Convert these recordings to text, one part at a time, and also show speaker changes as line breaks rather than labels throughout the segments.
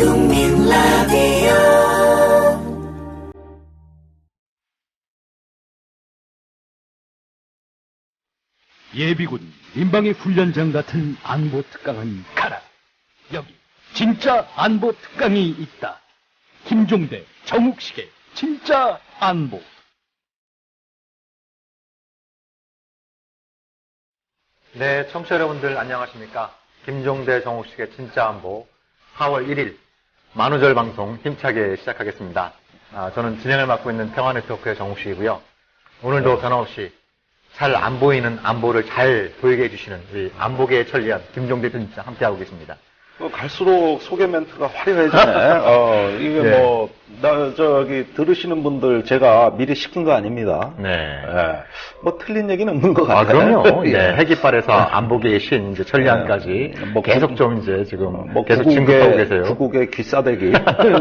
국민 라디오
예비군 민방위 훈련장 같은 안보 특강은 가라. 여기 진짜 안보 특강이 있다. 김종대, 정욱식의 진짜 안보.
네, 청취자 여러분들 안녕하십니까? 김종대, 정욱식의 진짜 안보 4월 1일 만우절 방송 힘차게 시작하겠습니다. 저는 진행을 맡고 있는 평화네트워크의 정욱식이고요. 오늘도 변함없이 잘 안 보이는 안보를 잘 보이게 해주시는 우리 안보계의 천리안 김종대 편집장 함께하고 계십니다.
갈수록 소개 멘트가 화려해지네. 이게
네.
들으시는 분들 제가 미리 시킨 거 아닙니다.
네.
예. 뭐 틀린 얘기는 없는 것 같아요.
그럼요.
예.
네, 해깃발에서 안보계의 신, 이제 천리안까지 계속 좀 이제 지금 계속
구국의,
진급하고 계세요.
구국의 귀싸대기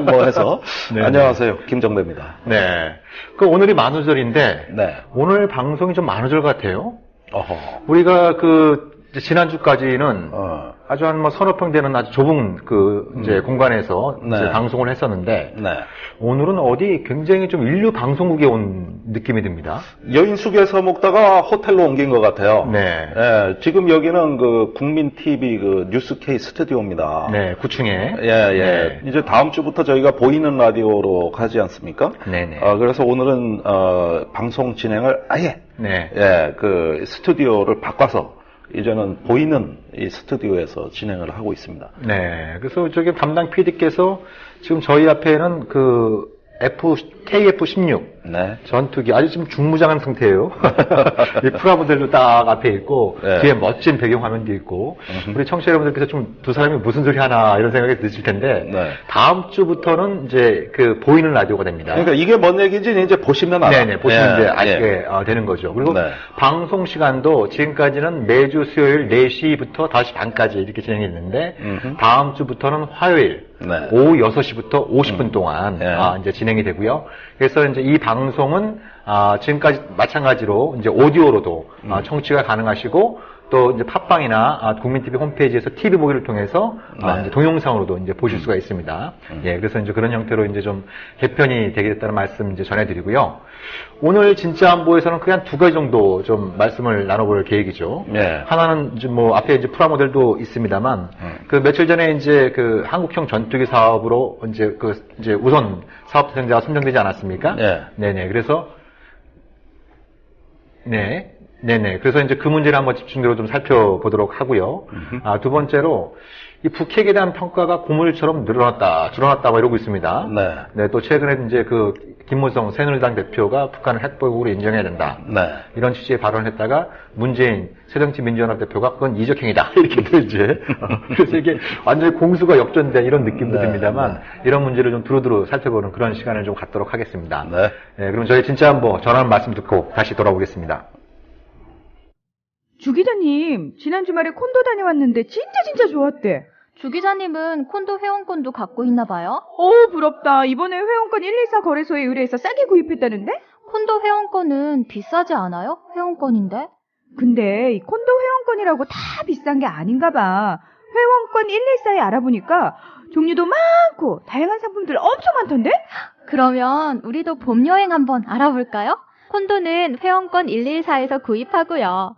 뭐 해서.
네.
안녕하세요. 김정대입니다.
네. 오늘이 만우절인데,
네.
오늘 방송이 좀 만우절 같아요.
어허.
우리가 지난주까지는 아주 한 서너 평 되는 아주 좁은 이제 공간에서
네.
이제 방송을 했었는데,
네.
오늘은 어디 굉장히 좀 인류 방송국에 온 느낌이 듭니다.
여인숙에서 먹다가 호텔로 옮긴 것 같아요.
네.
예, 지금 여기는 국민 TV 뉴스 K 스튜디오입니다.
네, 9층에.
예.
네.
이제 다음 주부터 저희가 보이는 라디오로 가지 않습니까?
네네.
그래서 오늘은, 방송 진행을 아예,
네.
스튜디오를 바꿔서 이제는 보이는 이 스튜디오에서 진행을 하고 있습니다.
네. 그래서 저기 담당 PD께서 지금 저희 앞에는 KF-16
네.
전투기 아주 지금 중무장한 상태예요. 이 프라모델도 딱 앞에 있고
네.
뒤에 멋진 배경 화면도 있고 우리 청취자 여러분들께서 좀 두 사람이 무슨 소리 하나 이런 생각이 드실 텐데
네.
다음 주부터는 이제 보이는 라디오가 됩니다.
그러니까 이게 뭔 얘기인지 이제 보시면 알아요.
네네, 보시면 이제 아시게 되는 거죠. 그리고
네.
방송 시간도 지금까지는 매주 수요일 4시부터 5시 반까지 이렇게 진행이 됐는데, 다음 주부터는 화요일,
네.
오후 6시부터 50분 동안,
네.
이제 진행이 되고요. 그래서 이제 이 방송은, 지금까지 마찬가지로 이제 오디오로도 청취가 가능하시고, 또 이제 팟빵이나 국민TV 홈페이지에서 TV 보기를 통해서 이제 동영상으로도 이제 보실 수가 있습니다. 예, 그래서 이제 그런 형태로 이제 좀 개편이 되게 됐다는 말씀 이제 전해드리고요. 오늘 진짜 안보에서는 그냥 한 두 가지 정도 좀 말씀을 나눠볼 계획이죠.
네.
하나는 이제 앞에 이제 프라모델도 있습니다만, 며칠 전에 이제 한국형 전투기 사업으로 이제 이제 우선 사업 대상자가 선정되지 않았습니까?
네.
네네. 그래서, 네네. 그래서 이제 그 문제를 한번 집중적으로 좀 살펴보도록 하고요. 두 번째로, 이 북핵에 대한 평가가 고물처럼 줄어났다, 이러고 있습니다.
네.
또 최근에 이제 김무성 새누리당 대표가 북한을 핵보복으로 인정해야 된다.
네.
이런 취지의 발언을 했다가 문재인 새정치민주연합 대표가 그건 이적행위다. 이렇게 또 이제. 그래서 이게 완전히 공수가 역전된 이런 느낌도 듭니다만, 이런 문제를 좀 두루두루 살펴보는 그런 시간을 좀 갖도록 하겠습니다.
네.
그럼 저희 진짜 한번 전하는 말씀 듣고 다시 돌아오겠습니다.
주 기자님, 지난 주말에 콘도 다녀왔는데 진짜 좋았대.
주 기자님은 콘도 회원권도 갖고 있나 봐요?
부럽다. 이번에 회원권 114 거래소에 의뢰해서 싸게 구입했다는데?
콘도 회원권은 비싸지 않아요? 회원권인데?
근데 이 콘도 회원권이라고 다 비싼 게 아닌가 봐. 회원권 114에 알아보니까 종류도 많고 다양한 상품들 엄청 많던데?
그러면 우리도 봄 여행 한번 알아볼까요? 콘도는 회원권 114에서 구입하고요.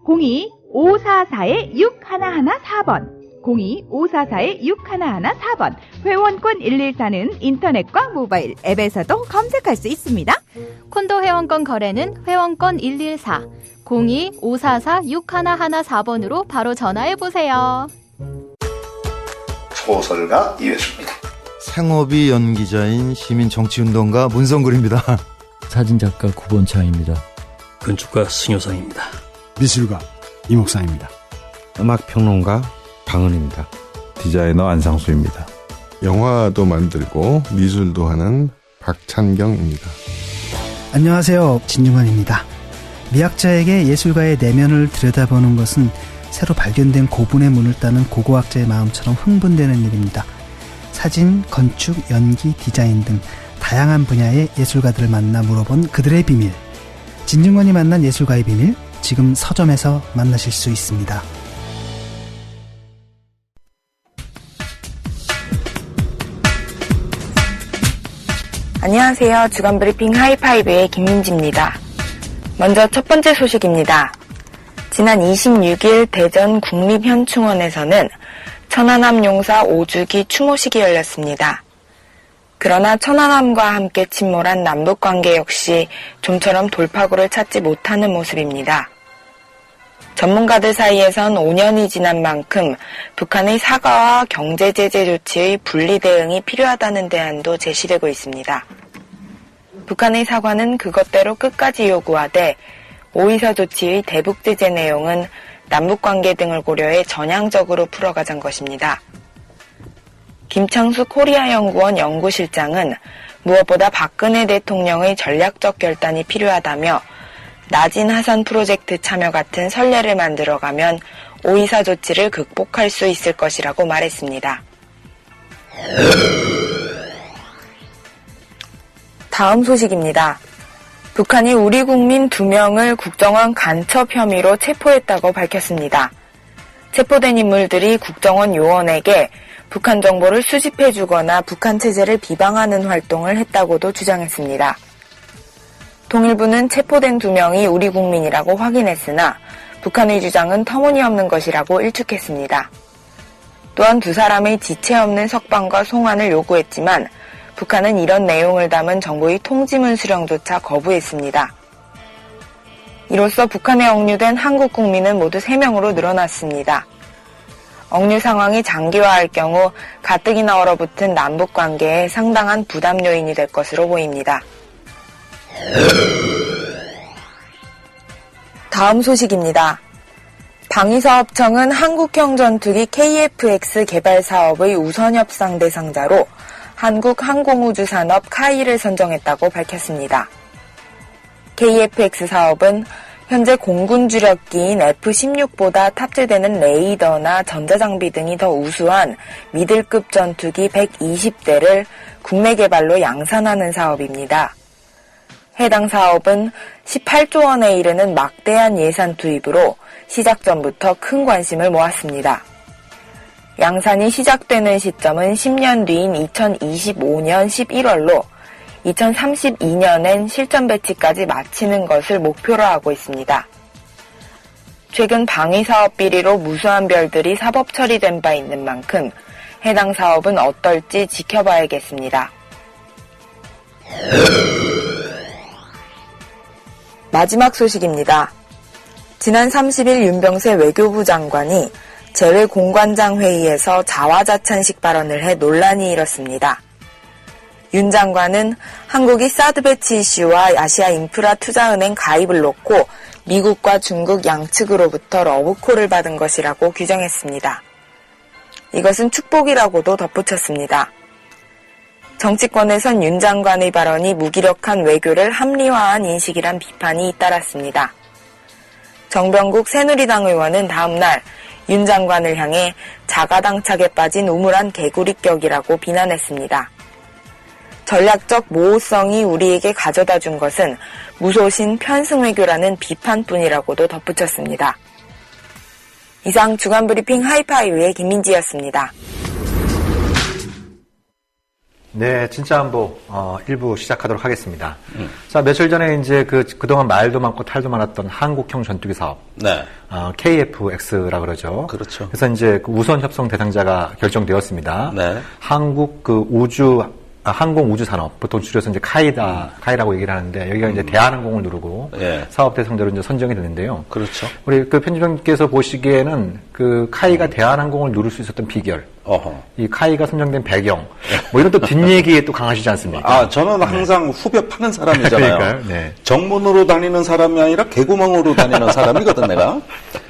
02-544-6114번 02-544-6114번 회원권 114는 인터넷과 모바일 앱에서도 검색할 수 있습니다.
콘도 회원권 거래는 회원권 114 02-544-6114번으로 바로 전화해보세요.
소설가 이회수입니다.
생업이 연기자인 시민정치운동가 문성글입니다.
사진작가 구본창입니다.
건축가 승효상입니다.
미술가 이목상입니다.
음악평론가 방은입니다.
디자이너 안상수입니다.
영화도 만들고 미술도 하는 박찬경입니다.
안녕하세요. 진중환입니다. 미학자에게 예술가의 내면을 들여다보는 것은 새로 발견된 고분의 문을 따는 고고학자의 마음처럼 흥분되는 일입니다. 사진, 건축, 연기, 디자인 등 다양한 분야의 예술가들을 만나 물어본 그들의 비밀. 진중권이 만난 예술가의 비밀, 지금 서점에서 만나실 수 있습니다.
안녕하세요. 주간브리핑 하이파이브의 김민지입니다. 먼저 첫 번째 소식입니다. 지난 26일 대전 국립현충원에서는 천안함 용사 5주기 추모식이 열렸습니다. 그러나 천안함과 함께 침몰한 남북관계 역시 좀처럼 돌파구를 찾지 못하는 모습입니다. 전문가들 사이에선 5년이 지난 만큼 북한의 사과와 경제제재 조치의 분리 대응이 필요하다는 대안도 제시되고 있습니다. 북한의 사과는 그것대로 끝까지 요구하되 오이사 조치의 대북 제재 내용은 남북관계 등을 고려해 전향적으로 풀어가자는 것입니다. 김창수 코리아연구원 연구실장은 무엇보다 박근혜 대통령의 전략적 결단이 필요하다며 낮은 하선 프로젝트 참여 같은 선례를 만들어가면 오이사 조치를 극복할 수 있을 것이라고 말했습니다. 다음 소식입니다. 북한이 우리 국민 2명을 국정원 간첩 혐의로 체포했다고 밝혔습니다. 체포된 인물들이 국정원 요원에게 북한 정보를 수집해주거나 북한 체제를 비방하는 활동을 했다고도 주장했습니다. 통일부는 체포된 2명이 우리 국민이라고 확인했으나 북한의 주장은 터무니없는 것이라고 일축했습니다. 또한 2사람의 지체 없는 석방과 송환을 요구했지만 북한은 이런 내용을 담은 정보의 통지문 수령조차 거부했습니다. 이로써 북한에 억류된 한국 국민은 모두 3명으로 늘어났습니다. 억류 상황이 장기화할 경우 가뜩이나 얼어붙은 남북관계에 상당한 부담 요인이 될 것으로 보입니다. 다음 소식입니다. 방위사업청은 한국형 전투기 KF-X 개발 사업의 우선 협상 대상자로 한국항공우주산업 카이를 선정했다고 밝혔습니다. KF-X 사업은 현재 공군 주력기인 F-16보다 탑재되는 레이더나 전자장비 등이 더 우수한 미들급 전투기 120대를 국내 개발로 양산하는 사업입니다. 해당 사업은 18조 원에 이르는 막대한 예산 투입으로 시작 전부터 큰 관심을 모았습니다. 양산이 시작되는 시점은 10년 뒤인 2025년 11월로 2032년엔 실전 배치까지 마치는 것을 목표로 하고 있습니다. 최근 방위사업 비리로 무수한 별들이 사법 처리된 바 있는 만큼 해당 사업은 어떨지 지켜봐야겠습니다. 마지막 소식입니다. 지난 30일 윤병세 외교부 장관이 재외공관장 회의에서 자화자찬식 발언을 해 논란이 일었습니다. 윤 장관은 한국이 사드 배치 이슈와 아시아 인프라 투자은행 가입을 놓고 미국과 중국 양측으로부터 러브콜을 받은 것이라고 규정했습니다. 이것은 축복이라고도 덧붙였습니다. 정치권에선 윤 장관의 발언이 무기력한 외교를 합리화한 인식이란 비판이 잇따랐습니다. 정병국 새누리당 의원은 다음날 윤 장관을 향해 자가당착에 빠진 우물한 개구리격이라고 비난했습니다. 전략적 모호성이 우리에게 가져다 준 것은 무소신 편승외교라는 비판뿐이라고도 덧붙였습니다. 이상 주간브리핑 하이파이브의 김민지였습니다.
네, 진짜 한보 1부 시작하도록 하겠습니다. 자, 며칠 전에 이제 그동안 말도 많고 탈도 많았던 한국형 전투기 사업.
네.
KF-X라 그러죠.
그렇죠.
그래서 이제 그 우선 협상 대상자가 결정되었습니다.
네.
한국 항공우주산업, 보통 줄여서 이제 카이라고 얘기를 하는데, 여기가 이제 대한항공을 누르고,
예.
사업 대상자로 이제 선정이 됐는데요.
그렇죠.
우리 편집장님께서 보시기에는 카이가 대한항공을 누를 수 있었던 비결, 이 카이가 선정된 배경, 이런 또 뒷얘기에 또 강하시지 않습니까?
저는 항상 후벼 파는 사람이잖아요.
그러니까요. 네.
정문으로 다니는 사람이 아니라 개구멍으로 다니는 사람이거든, 내가.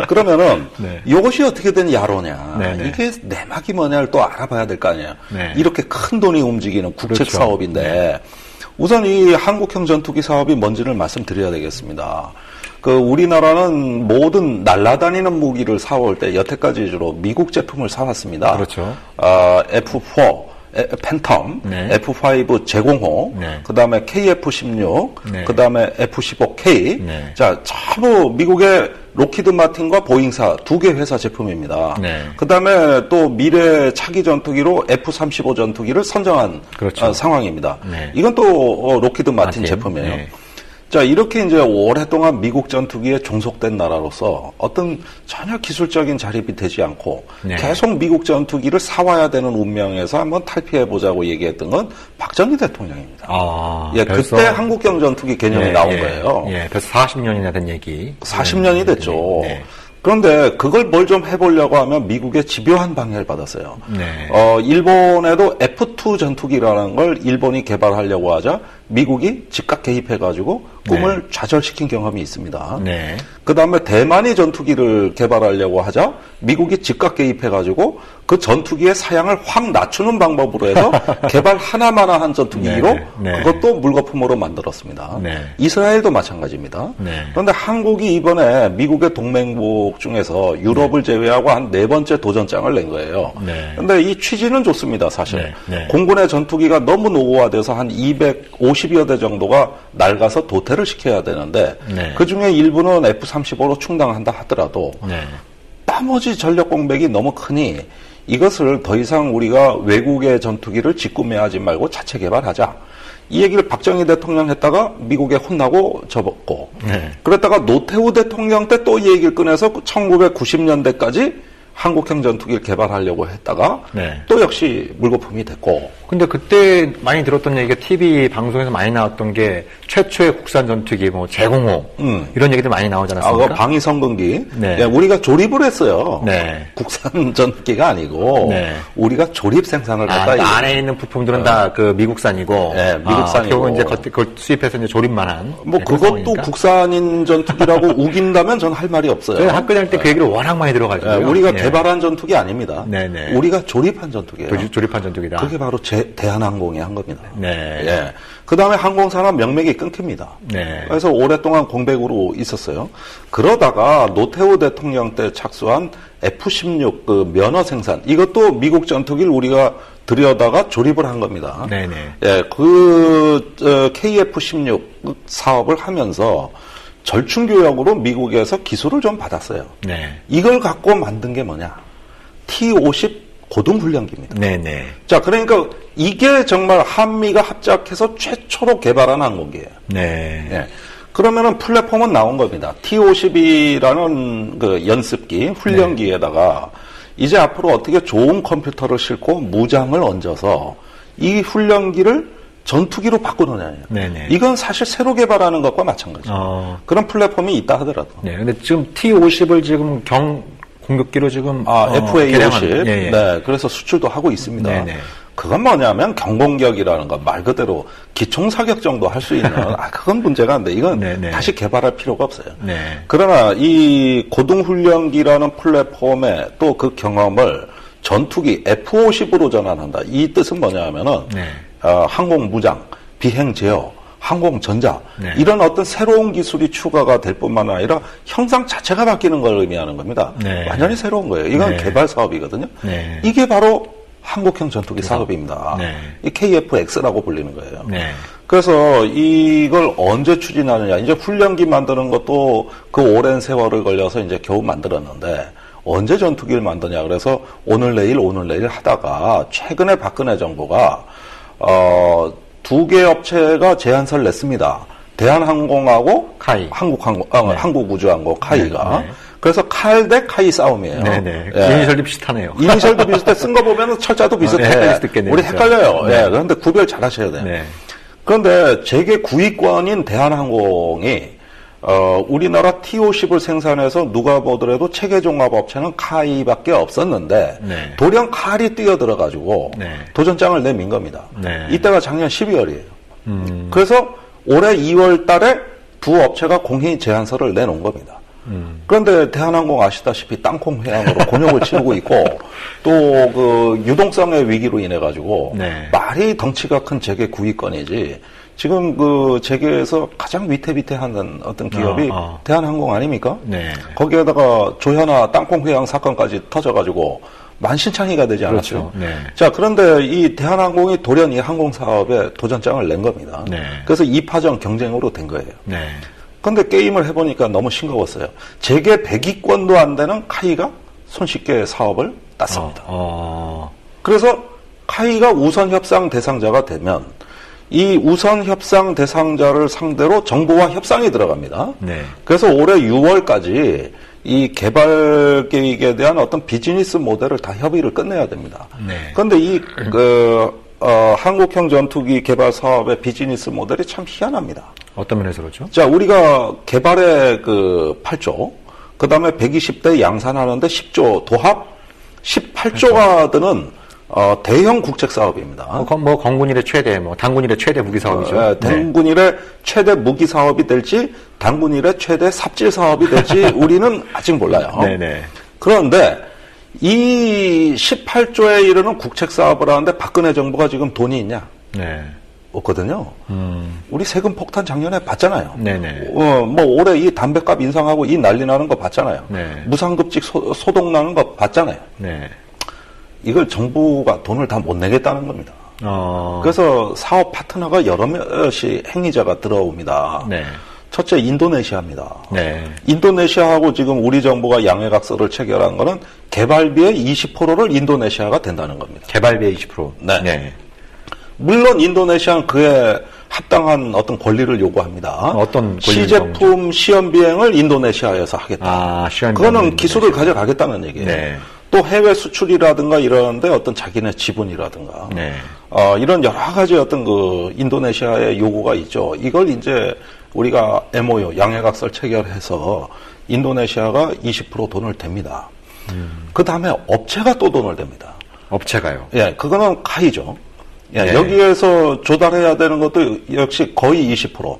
그러면은, 이것이 어떻게 된 야로냐.
네네.
이게 내막이 뭐냐를 또 알아봐야 될 거 아니에요.
네.
이렇게 큰 돈이 움직이는 국책
그렇죠.
사업인데, 우선 이 한국형 전투기 사업이 뭔지를 말씀드려야 되겠습니다. 우리나라는 모든 날아다니는 무기를 사올 때 여태까지 주로 미국 제품을 사왔습니다.
그렇죠.
F4, 팬텀,
네.
F5 제공호,
네.
그 다음에 KF-16,
네.
그 다음에 F-15K.
네.
자, 전부 미국의 록히드 마틴과 보잉사 두 개 회사 제품입니다.
네.
그 다음에 또 미래 차기 전투기로 F-35 전투기를 선정한
그렇죠.
상황입니다.
네.
이건 또 록히드 마틴
마틴.
제품이에요.
네.
자, 이렇게 이제 오랫동안 미국 전투기에 종속된 나라로서 어떤 전혀 기술적인 자립이 되지 않고
네.
계속 미국 전투기를 사와야 되는 운명에서 한번 탈피해보자고 얘기했던 건 박정희 대통령입니다. 예,
벌써-
그때 한국형 전투기 개념이
예,
나온
예.
거예요.
예, 벌써 40년이나 된 얘기.
40년이 됐죠.
네.
그런데 그걸 뭘 좀 해보려고 하면 미국의 집요한 방해를 받았어요.
네.
일본에도 F2 전투기라는 걸 일본이 개발하려고 하자 미국이 즉각 개입해가지고 꿈을 좌절시킨 경험이 있습니다.
네.
그 다음에 대만이 전투기를 개발하려고 하자 미국이 즉각 개입해가지고 그 전투기의 사양을 확 낮추는 방법으로 해서 개발 하나마나한 전투기로
네.
그것도 물거품으로 만들었습니다.
네.
이스라엘도 마찬가지입니다.
네.
그런데 한국이 이번에 미국의 동맹국 중에서 유럽을 제외하고 한 네 번째 도전장을 낸 거예요.
네.
그런데 이 취지는 좋습니다, 사실.
네. 네.
공군의 전투기가 너무 노후화돼서 한 250여 대 정도가 낡아서 도태를 시켜야 되는데
네.
그 중에 일부는 F-35로 충당한다 하더라도
네.
나머지 전력 공백이 너무 크니 이것을 더 이상 우리가 외국의 전투기를 직구매하지 말고 자체 개발하자. 이 얘기를 박정희 대통령 했다가 미국에 혼나고 접었고
네.
그랬다가 노태우 대통령 때 또 이 얘기를 꺼내서 1990년대까지 한국형 전투기를 개발하려고 했다가
네.
또 역시 물거품이 됐고
근데 그때 많이 들었던 얘기가 TV 방송에서 많이 나왔던 게 최초의 국산 전투기 뭐 제공호 이런 얘기들 많이 나오지 않았습니까?
그 방위성근기.
네.
예, 우리가 조립을 했어요.
네.
국산 전투기가 아니고
네.
우리가 조립 생산을
그
갖다
안에 있는 부품들은 다 그 미국산이고,
네, 미국산이고.
결국은 이제 그걸 수입해서 이제 조립만 한.
뭐
그런
그것도
상황이니까.
국산인 전투기라고 우긴다면 저는 할 말이 없어요.
저희 학교 다닐 때 그 얘기를 워낙 많이 들어가지고요.
예, 우리가
예.
개발한 전투기 아닙니다.
네네.
우리가 조립한 전투기예요.
조립한 전투기다.
그게 바로 대한항공이 한 겁니다.
네.
예. 그 다음에 항공산업 명맥이 끊깁니다.
네.
그래서 오랫동안 공백으로 있었어요. 그러다가 노태우 대통령 때 착수한 F-16 그 면허 생산 이것도 미국 전투기를 우리가 들여다가 조립을 한 겁니다.
네네.
예, KF-16 사업을 하면서 절충교역으로 미국에서 기술을 좀 받았어요.
네.
이걸 갖고 만든 게 뭐냐? T-50 고등훈련기입니다.
네네.
자, 그러니까 이게 정말 한미가 합작해서 최초로 개발한 항공기예요.
네.
예. 그러면은 플랫폼은 나온 겁니다. T-50이라는 그 연습기, 훈련기에다가 이제 앞으로 어떻게 좋은 컴퓨터를 싣고 무장을 얹어서 이 훈련기를 전투기로 바꾸느냐예요.
네네.
이건 사실 새로 개발하는 것과 마찬가지예요. 그런 플랫폼이 있다 하더라도.
네. 근데 지금 T-50을 지금 공격기로 지금
FA-50.
예, 예.
네. 그래서 수출도 하고 있습니다.
네네.
그건 뭐냐면 경공격이라는 거 말 그대로 기총사격 정도 할 수 있는 그건 문제가 안 돼. 이건
네네.
다시 개발할 필요가 없어요.
네.
그러나 이 고등훈련기라는 플랫폼의 또 그 경험을 전투기 F-50으로 전환한다. 이 뜻은 뭐냐 하면은
네.
항공무장, 비행제어, 항공전자
네.
이런 어떤 새로운 기술이 추가가 될 뿐만 아니라 형상 자체가 바뀌는 걸 의미하는 겁니다.
네.
완전히 새로운 거예요. 이건
네.
개발 사업이거든요.
네.
이게 바로 한국형 전투기 사업입니다.
네.
이 KF-X라고 불리는 거예요.
네.
그래서 이걸 언제 추진하느냐. 이제 훈련기 만드는 것도 그 오랜 세월을 걸려서 이제 겨우 만들었는데 언제 전투기를 만드냐. 그래서 오늘 내일 하다가 최근에 박근혜 정부가 두 개 업체가 제안서를 냈습니다. 대한항공하고
카이.
한국우주항공 카이가.
네.
그래서 칼 대 카이 싸움이에요.
네네.
예.
이니셜도 비슷하네요.
이니셜도 비슷해. 쓴 거 보면 철자도 비슷해.
헷갈릴 수도 있겠네요,
우리
진짜.
헷갈려요.
네.
예. 그런데 구별 잘 하셔야 돼요.
네.
그런데 재계 9위권인 대한항공이 우리나라 T-50을 생산해서 누가 보더라도 체계종합업체는 카이밖에 없었는데
네.
돌연 칼이 뛰어들어가지고
네.
도전장을 내민 겁니다.
네.
이때가 작년 12월이에요. 그래서 올해 2월 달에 두 업체가 공히 제안서를 내놓은 겁니다. 그런데 대한항공 아시다시피 땅콩 회항으로 곤욕을 치르고 있고 또 그 유동성의 위기로 인해 가지고
네.
말이 덩치가 큰 재계 9위권이지 지금 그 재계에서 가장 위태위태한 어떤 기업이 대한항공 아닙니까?
네.
거기에다가 조현아 땅콩 회항 사건까지 터져가지고 만신창이가 되지 않았죠.
그렇죠. 네.
자, 그런데 이 대한항공이 돌연 이 항공사업에 도전장을 낸 겁니다.
네.
그래서 2파전 경쟁으로 된 거예요.
네.
그런데 게임을 해보니까 너무 싱거웠어요. 재계 100위권도 안 되는 카이가 손쉽게 사업을 땄습니다. 그래서 카이가 우선 협상 대상자가 되면 이 우선 협상 대상자를 상대로 정부와 협상이 들어갑니다.
네.
그래서 올해 6월까지 이 개발 계획에 대한 어떤 비즈니스 모델을 다 협의를 끝내야 됩니다.
네.
그런데 한국형 전투기 개발 사업의 비즈니스 모델이 참 희한합니다.
어떤 면에서 그렇죠?
자, 우리가 개발에 8조, 그 다음에 120대 양산하는데 10조, 도합 18조가 드는 대형 국책 사업입니다.
건군일의 최대, 단군일의 최대 무기 사업이죠.
단군일의 최대 무기 사업이 될지, 단군일의 최대 삽질 사업이 될지 우리는 아직 몰라요.
네네.
그런데 이 18조에 이르는 국책 사업을 하는데 박근혜 정부가 지금 돈이 있냐?
네.
없거든요. 우리 세금 폭탄 작년에 봤잖아요.
네네.
올해 이 담배값 인상하고 이 난리 나는 거 봤잖아요.
네.
무상급식 소동 나는 거 봤잖아요.
네.
이걸 정부가 돈을 다 못 내겠다는 겁니다. 그래서 사업 파트너가 여럿이 행위자가 들어옵니다.
네.
첫째 인도네시아입니다.
네.
인도네시아하고 지금 우리 정부가 양해각서를 체결한 거는 개발비의 20%를 인도네시아가 된다는 겁니다.
개발비의 20%?
네.
네.
물론 인도네시아는 그에 합당한 어떤 권리를 요구합니다.
어떤 권리?
시제품 시험 비행을 인도네시아에서 하겠다. 그거는 기술을 가져가겠다는 얘기예요.
네.
또 해외 수출이라든가 이러는데 어떤 자기네 지분이라든가
네.
이런 여러 가지 어떤 인도네시아의 요구가 있죠. 이걸 이제 우리가 MOU 양해각서를 체결해서 인도네시아가 20% 돈을 댑니다. 그 다음에 업체가 또 돈을 댑니다.
업체가요?
예, 그거는 카이죠. 예,
네.
여기에서 조달해야 되는 것도 역시 거의 20%.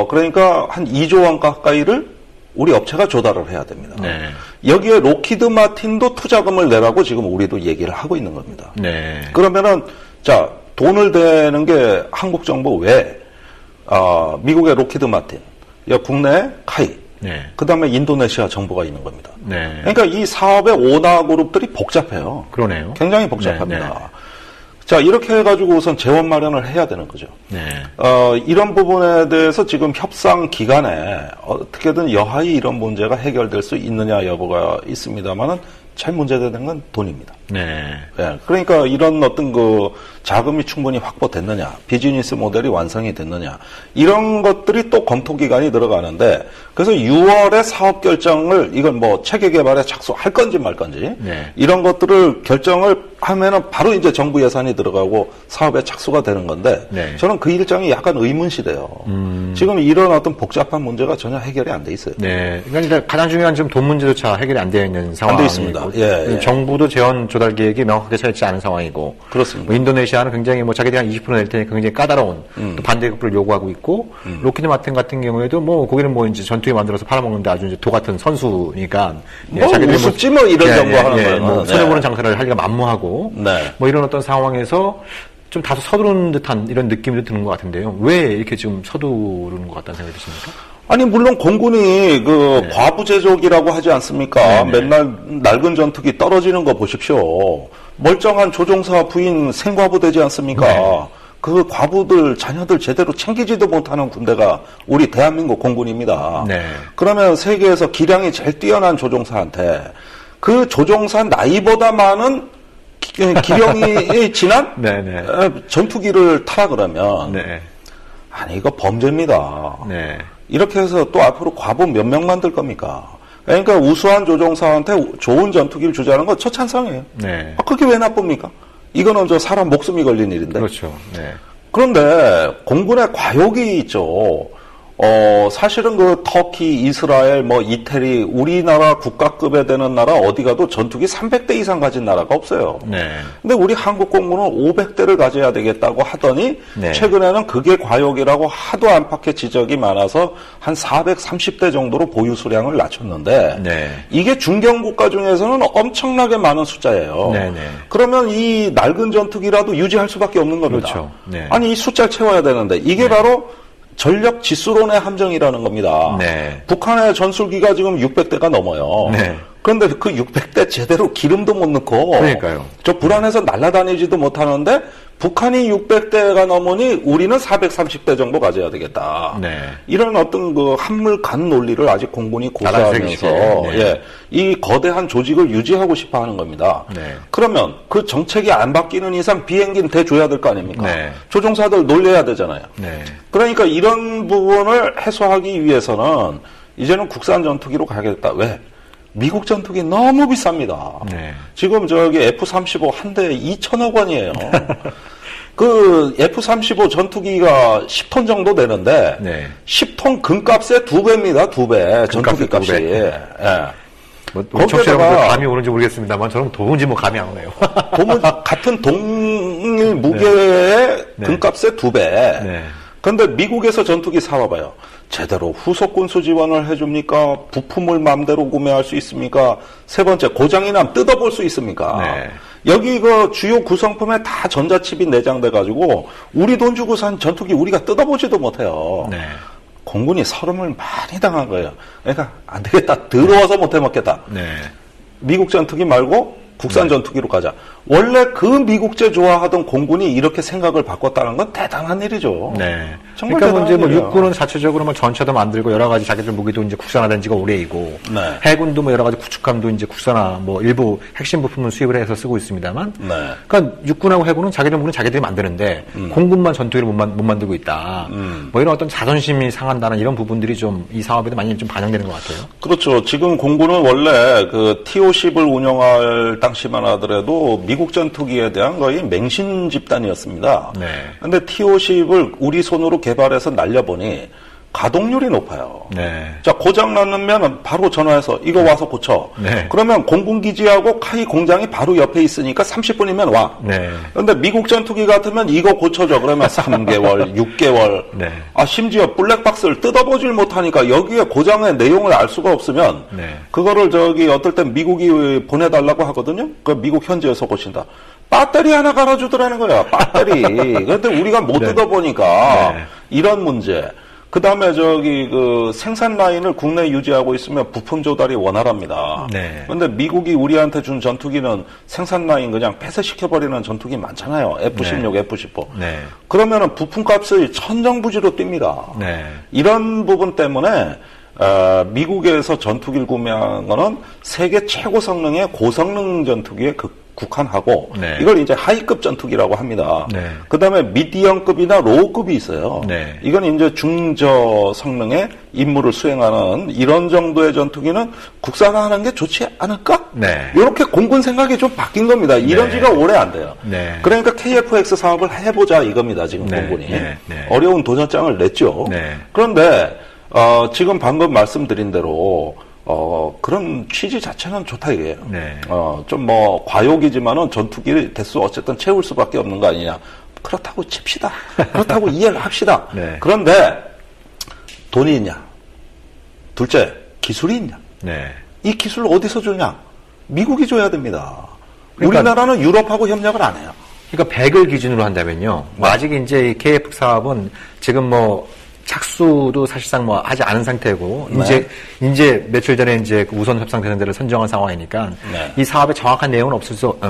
그러니까 한 2조 원 가까이를 우리 업체가 조달을 해야 됩니다.
네.
여기에 로키드 마틴도 투자금을 내라고 지금 우리도 얘기를 하고 있는 겁니다.
네.
그러면은 자 돈을 대는 게 한국 정부 외에 미국의 로키드 마틴, 국내 카이,
네.
그 다음에 인도네시아 정부가 있는 겁니다.
네.
그러니까 이 사업의 오나 그룹들이 복잡해요.
그러네요.
굉장히 복잡합니다.
네.
자, 이렇게 해가지고 우선 재원 마련을 해야 되는 거죠.
네.
이런 부분에 대해서 지금 협상 기간에 어떻게든 여하이 이런 문제가 해결될 수 있느냐 여부가 있습니다만은 제일 문제되는 건 돈입니다.
네.
예, 그러니까 이런 어떤 자금이 충분히 확보됐느냐, 비즈니스 모델이 완성이 됐느냐, 이런 것들이 또 검토 기간이 들어가는데, 그래서 6월에 사업 결정을, 이건 체계 개발에 착수할 건지 말 건지,
네.
이런 것들을 결정을 하면은 바로 이제 정부 예산이 들어가고 사업에 착수가 되는 건데,
네.
저는 그 일정이 약간 의문시돼요. 지금 이런 어떤 복잡한 문제가 전혀 해결이 안 돼 있어요.
네. 그러니까 가장 중요한 지금 돈 문제조차 해결이 안 되어 있는 상황이
있습니다. 예.
정부도 재원 조달 계획이 명확하게 서 있지 않은 상황이고.
그렇습니다.
인도네시아는 굉장히 자기들이 한 20% 낼 테니까 굉장히 까다로운 또 반대급부를 요구하고 있고, 로키드 마틴 같은 경우에도 거기는 이제 전투기 만들어서 팔아먹는데 아주 이제 도 같은 선수니까.
자기들이 우습지 이런 정도 하는 거예요.
손해보는 장사를 하기가 만무하고.
네.
이런 어떤 상황에서 좀 다소 서두르는 듯한 이런 느낌이 드는 것 같은데요. 왜 이렇게 지금 서두르는 것 같다는 생각이 드십니까?
아니, 물론 공군이 과부제족이라고 하지 않습니까?
네네.
맨날 낡은 전투기 떨어지는 거 보십시오. 멀쩡한 조종사 부인 생과부 되지 않습니까?
네.
그 과부들, 자녀들 제대로 챙기지도 못하는 군대가 우리 대한민국 공군입니다.
네.
그러면 세계에서 기량이 제일 뛰어난 조종사한테 그 조종사 나이보다 많은 기령이 지난
네네.
전투기를 타라 그러면
네.
아니 이거 범죄입니다.
네.
이렇게 해서 또 앞으로 과부 몇 명 만들 겁니까? 그러니까 우수한 조종사한테 좋은 전투기를 주자는 건 처찬성이에요.
네.
그게 왜 나쁩니까? 이거는 사람 목숨이 걸린 일인데.
그렇죠. 네.
그런데 공군의 과욕이 있죠. 사실은 터키, 이스라엘, 이태리, 우리나라 국가급에 되는 나라 어디 가도 전투기 300대 이상 가진 나라가 없어요.
네.
근데 우리 한국 공군은 500대를 가져야 되겠다고 하더니
네.
최근에는 그게 과욕이라고 하도 안팎의 지적이 많아서 한 430대 정도로 보유 수량을 낮췄는데
네.
이게 중견 국가 중에서는 엄청나게 많은 숫자예요.
네, 네.
그러면 이 낡은 전투기라도 유지할 수밖에 없는 겁니다.
그렇죠. 네.
아니 이 숫자를 채워야 되는데 이게 바로 전력 지수론의 함정이라는 겁니다.
네.
북한의 전술기가 지금 600대가 넘어요.
네.
그런데 그 600대 제대로 기름도 못 넣고.
그러니까요.
저 불안해서 날아다니지도 못하는데 북한이 600대가 넘으니 우리는 430대 정도 가져야 되겠다.
네.
이런 어떤 그 한물간 논리를 아직 공군이 고수하면서
네.
예, 이 거대한 조직을 유지하고 싶어 하는 겁니다.
네.
그러면 그 정책이 안 바뀌는 이상 비행기는 대줘야 될 거 아닙니까?
네.
조종사들 놀려야 되잖아요.
네.
그러니까 이런 부분을 해소하기 위해서는 이제는 국산 전투기로 가야겠다. 왜? 미국 전투기 너무 비쌉니다.
네.
지금 저기 F-35 한 대에 2천억 원이에요. 그 F-35 전투기가 10톤 정도 되는데
네.
10톤 금값의 2배입니다. 2배. 전투기 값이. 예.
뭐, 청취자분들 감이 오는지 모르겠습니다만 저는 도무지 뭐 감이 안 오네요.
같은 동일 무게의
네.
금값의 2배.
네.
그런데 미국에서 전투기 사와봐요. 제대로 후속 군수 지원을 해줍니까? 부품을 마음대로 구매할 수 있습니까? 세 번째, 고장이 나면 뜯어볼 수 있습니까?
네.
여기 그 주요 구성품에 다 전자칩이 내장돼가지고 우리 돈 주고 산 전투기 우리가 뜯어보지도 못해요.
네.
공군이 서름을 많이 당한 거예요. 그러니까 안 되겠다. 더러워서 못 해먹겠다.
네.
미국 전투기 말고 국산 전투기로 가자. 원래 그 미국제 좋아하던 공군이 이렇게 생각을 바꿨다는 건 대단한 일이죠.
네.
정말
그러니까 이제 뭐
일이에요.
육군은 자체적으로 뭐 전차도 만들고 여러 가지 자기들 무기도 이제 국산화된 지가 오래이고
네.
해군도 뭐 여러 가지 구축함도 이제 국산화 뭐 일부 핵심 부품은 수입을 해서 쓰고 있습니다만.
네.
그러니까 육군하고 해군은 자기들 무기는 자기들이 만드는데 공군만 전투기를 못 만들고 있다. 뭐 이런 어떤 자존심이 상한다는 이런 부분들이 좀 이 사업에도 많이 좀 반영되는 것 같아요.
그렇죠. 지금 공군은 원래 그 TO-10을 운영할 당시만 하더라도 미국 전투기에 대한 거의 맹신 집단이었습니다.
네.
근데 TO-10을 우리 손으로 개발해서 날려보니 가동률이 높아요.
네.
자, 고장 났으면 바로 전화해서 이거 와서 고쳐.
네.
그러면 공군기지하고 카이 공장이 바로 옆에 있으니까 30분이면 와.
네.
근데 미국 전투기 같으면 이거 고쳐줘. 그러면 3개월, 6개월.
네.
아, 심지어 블랙박스를 뜯어보질 못하니까 여기에 고장의 내용을 알 수가 없으면
네.
그거를 저기 어떨 땐 미국이 보내달라고 하거든요. 그 미국 현지에서 고친다. 배터리 하나 갈아주더라는 거야. 배터리. 그런데 우리가 못
네.
뜯어보니까
네.
이런 문제. 그 다음에 저기 그 생산 라인을 국내에 유지하고 있으면 부품 조달이 원활합니다.
네.
그런데 미국이 우리한테 준 전투기는 생산 라인 그냥 폐쇄시켜버리는 전투기 많잖아요. F-16,
네.
F-15.
네.
그러면은 부품값이 천정부지로 뜁니다.
네.
이런 부분 때문에 미국에서 전투기를 구매한 거는 세계 최고 성능의 고성능 전투기에 국한하고
네.
이걸 이제 하이급 전투기라고 합니다.
네.
그다음에 미디엄급이나 로우급이 있어요.
네.
이건 이제 중저 성능의 임무를 수행하는 이런 정도의 전투기는 국산화하는 게 좋지 않을까?
네.
이렇게 공군 생각이 좀 바뀐 겁니다. 이런
네.
지가 오래 안 돼요.
네.
그러니까 KF-X 사업을 해보자 이겁니다. 지금
네.
공군이.
네. 네.
어려운 도전장을 냈죠.
네.
그런데 지금 방금 말씀드린 대로 그런 취지 자체는 좋다 이게요.
네.
좀 뭐 과욕이지만은 전투기 대수 어쨌든 채울 수밖에 없는 거 아니냐. 그렇다고 칩시다. 그렇다고 이해를 합시다.
네.
그런데 돈이 있냐? 둘째, 기술이 있냐?
네.
이 기술을 어디서 주냐? 미국이 줘야 됩니다.
그러니까
우리나라는 유럽하고 협력을 안 해요.
그러니까 100을 기준으로 한다면요. 뭐 아직 이제 이 KF 사업은 지금 뭐 착수도 사실상 뭐 하지 않은 상태고
네.
이제 며칠 전에 이제 그 우선 협상 대상자를 선정한 상황이니까
네.
이 사업의 정확한 내용은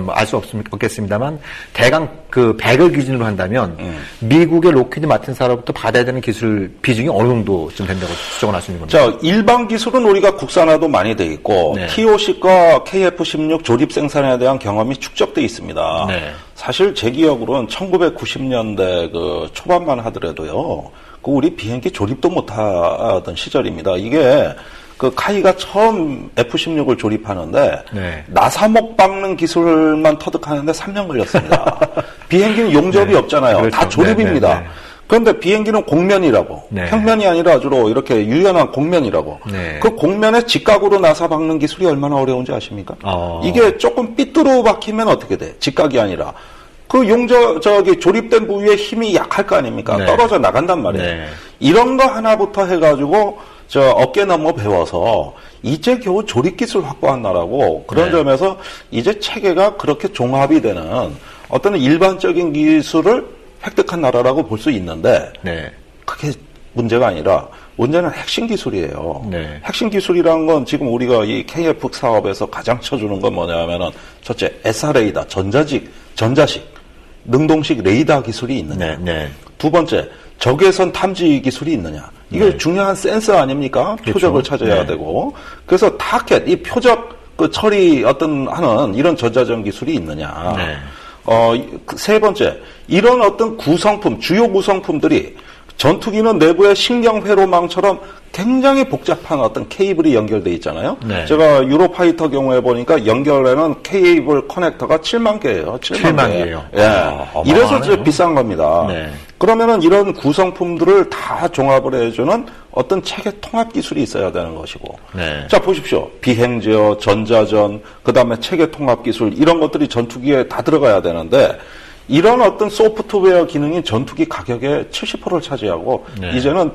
알 수 없겠습니다만 대강 그 100을 기준으로 한다면 미국의 로키드 마틴사로부터 받아야 되는 기술 비중이 어느 정도 좀 된다고 추정을 할 수 있는 겁니다.
자, 일반 기술은 우리가 국산화도 많이 돼 있고
네.
TO-10과 KF-16 조립 생산에 대한 경험이 축적돼 있습니다.
네.
사실 제 기억으로는 1990년대 그 초반만 하더라도요. 그 우리 비행기 조립도 못하던 시절입니다. 이게 그 카이가 처음 F-16을 조립하는데
네.
나사목 박는 기술만 터득하는데 3년 걸렸습니다. 비행기는 용접이
네.
없잖아요.
그렇죠.
다 조립입니다.
네, 네.
그런데 비행기는 공면이라고
네.
평면이 아니라 주로 이렇게 유연한 공면이라고
네.
그 공면에 직각으로 나사 박는 기술이 얼마나 어려운지 아십니까? 이게 조금 삐뚤어 박히면 어떻게 돼? 직각이 아니라 그 조립된 부위에 힘이 약할 거 아닙니까?
네.
떨어져 나간단 말이에요.
네.
이런 거 하나부터 해가지고 어깨 넘어 배워서 이제 겨우 조립 기술 확보한다라고 그런
네.
점에서 이제 체계가 그렇게 종합이 되는 어떤 일반적인 기술을 획득한 나라라고 볼 수 있는데
네.
그게 문제가 아니라 문제는 핵심 기술이에요.
네.
핵심 기술이라는 건 지금 우리가 이 KF 사업에서 가장 쳐주는 건 뭐냐면은 첫째 SRA다. 전자식 능동식 레이더 기술이 있느냐.
네, 네.
두 번째 적외선 탐지 기술이 있느냐. 이게
네.
중요한 센서 아닙니까?
그렇죠.
표적을 찾아야
네.
되고. 그래서 타켓 이 표적 그 처리 하는 이런 전자전 기술이 있느냐.
네.
세 번째, 이런 어떤 구성품, 주요 구성품들이 전투기는 내부에 신경 회로망처럼 굉장히 복잡한 어떤 케이블이 연결돼 있잖아요.
네.
제가 유로파이터 경우에 보니까 연결되는 케이블 커넥터가 7만 개예요. 7만
개예요.
예. 이래서 좀 비싼 겁니다.
네.
그러면은 이런 구성품들을 다 종합을 해주는 어떤 체계 통합 기술이 있어야 되는 것이고.
네.
자, 보십시오. 비행제어, 전자전, 그 다음에 체계 통합 기술, 이런 것들이 전투기에 다 들어가야 되는데, 이런 어떤 소프트웨어 기능이 전투기 가격의 70%를 차지하고,
네.
이제는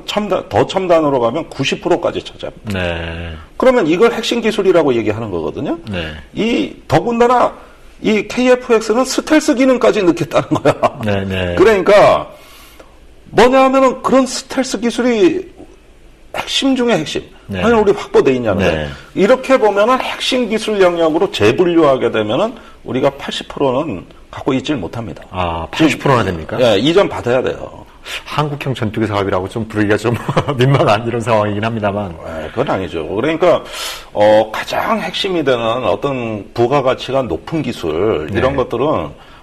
더 첨단으로 가면 90%까지 차지합니다.
네.
그러면 이걸 핵심 기술이라고 얘기하는 거거든요.
네.
더군다나, 이 KF-X는 스텔스 기능까지 넣겠다는 거야.
네, 네.
그러니까, 뭐냐 하면은 그런 스텔스 기술이 핵심 중에 핵심.
네.
과연 우리 확보돼 있냐는
네.
이렇게 보면은 핵심 기술 영역으로 재분류하게 되면은 우리가 80%는 갖고 있질 못합니다.
아, 80%나 됩니까?
예, 이전 받아야 돼요.
한국형 전투기 사업이라고 좀 부르기가 좀 민망한 이런 상황이긴 합니다만.
네, 그건 아니죠. 그러니까 가장 핵심이 되는 어떤 부가가치가 높은 기술
네.
이런 것들은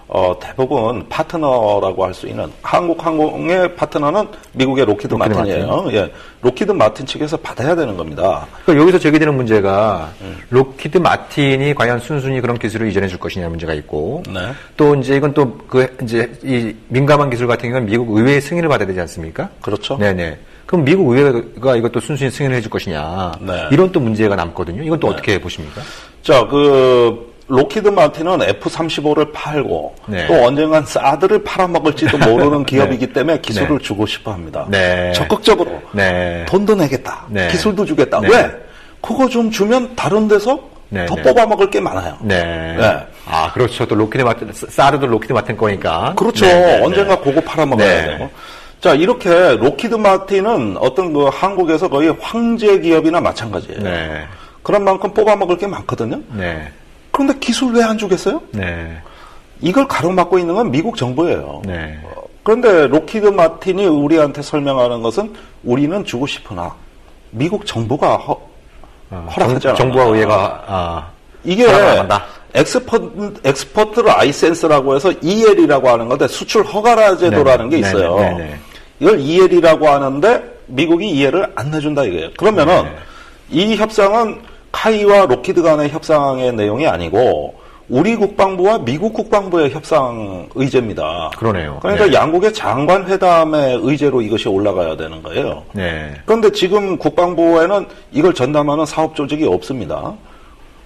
대부분 파트너라고 할 수 있는 한국 항공의 파트너는 미국의 로키드 마틴이에요. 예, 로키드 마틴 측에서 받아야 되는 겁니다.
그러니까 여기서 제기되는 문제가 로키드 마틴이 과연 순순히 그런 기술을 이전해 줄 것이냐 문제가 있고,
네.
또 이제 이건 또 이제 이 민감한 기술 같은 경우는 미국 의회의 승인을 받아야 되지 않습니까?
그렇죠.
네네. 그럼 미국 의회가 이것도 순순히 승인을 해줄 것이냐?
네.
이런 또 문제가 남거든요. 이건 또 어떻게 보십니까?
자, 로키드 마틴은 F-35를 팔고
네.
또 언젠간 사드를 팔아먹을지도 모르는 기업이기 때문에 기술을 주고 싶어 합니다.
네.
적극적으로
네.
돈도 내겠다.
네.
기술도 주겠다.
네.
왜? 그거 좀 주면 다른 데서
네.
더 뽑아먹을 게 많아요.
네.
네.
아, 그렇죠. 또 로키드 마틴, 사르도 로키드 마틴 거니까.
그렇죠.
네.
언젠가 그거 팔아먹어야
네.
되고. 자, 이렇게 로키드 마틴은 어떤 한국에서 거의 황제 기업이나 마찬가지예요.
네.
그런 만큼 뽑아먹을 게 많거든요.
네.
그런데 기술 왜 안 주겠어요?
네.
이걸 가로막고 있는 건 미국 정부예요.
네.
그런데 로키드 마틴이 우리한테 설명하는 것은 우리는 주고 싶으나 미국 정부가 허락하잖아요.
정부와 의회가
이게 엑스퍼트 라이센스라고 해서 EL이라고 하는 건데 수출 허가라 제도라는 게 있어요. 이걸 EL이라고 하는데 미국이 이해를 안 내준다 이거예요. 그러면은 이 협상은 카이와 로키드 간의 협상의 내용이 아니고 우리 국방부와 미국 국방부의 협상 의제입니다.
그러네요.
그러니까
네.
양국의 장관 회담의 의제로 이것이 올라가야 되는 거예요.
네.
그런데 지금 국방부에는 이걸 전담하는 사업 조직이 없습니다.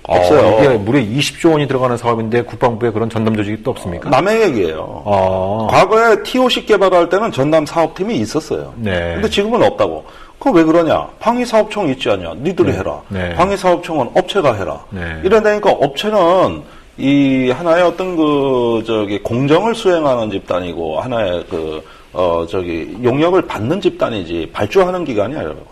없어요.
이게 무려 20조 원이 들어가는 사업인데 국방부에 그런 전담 조직이 또 없습니까?
남의 얘기예요. 과거에 TOC 개발할 때는 전담 사업팀이 있었어요.
네.
근데 지금은 없다고. 그거 왜 그러냐? 방위사업청 있지 않냐? 니들이 해라.
네.
방위사업청은 업체가 해라.
네.
이러다니까 업체는 이 하나의 어떤 공정을 수행하는 집단이고 하나의 용역을 받는 집단이지 발주하는 기관이 아니라고.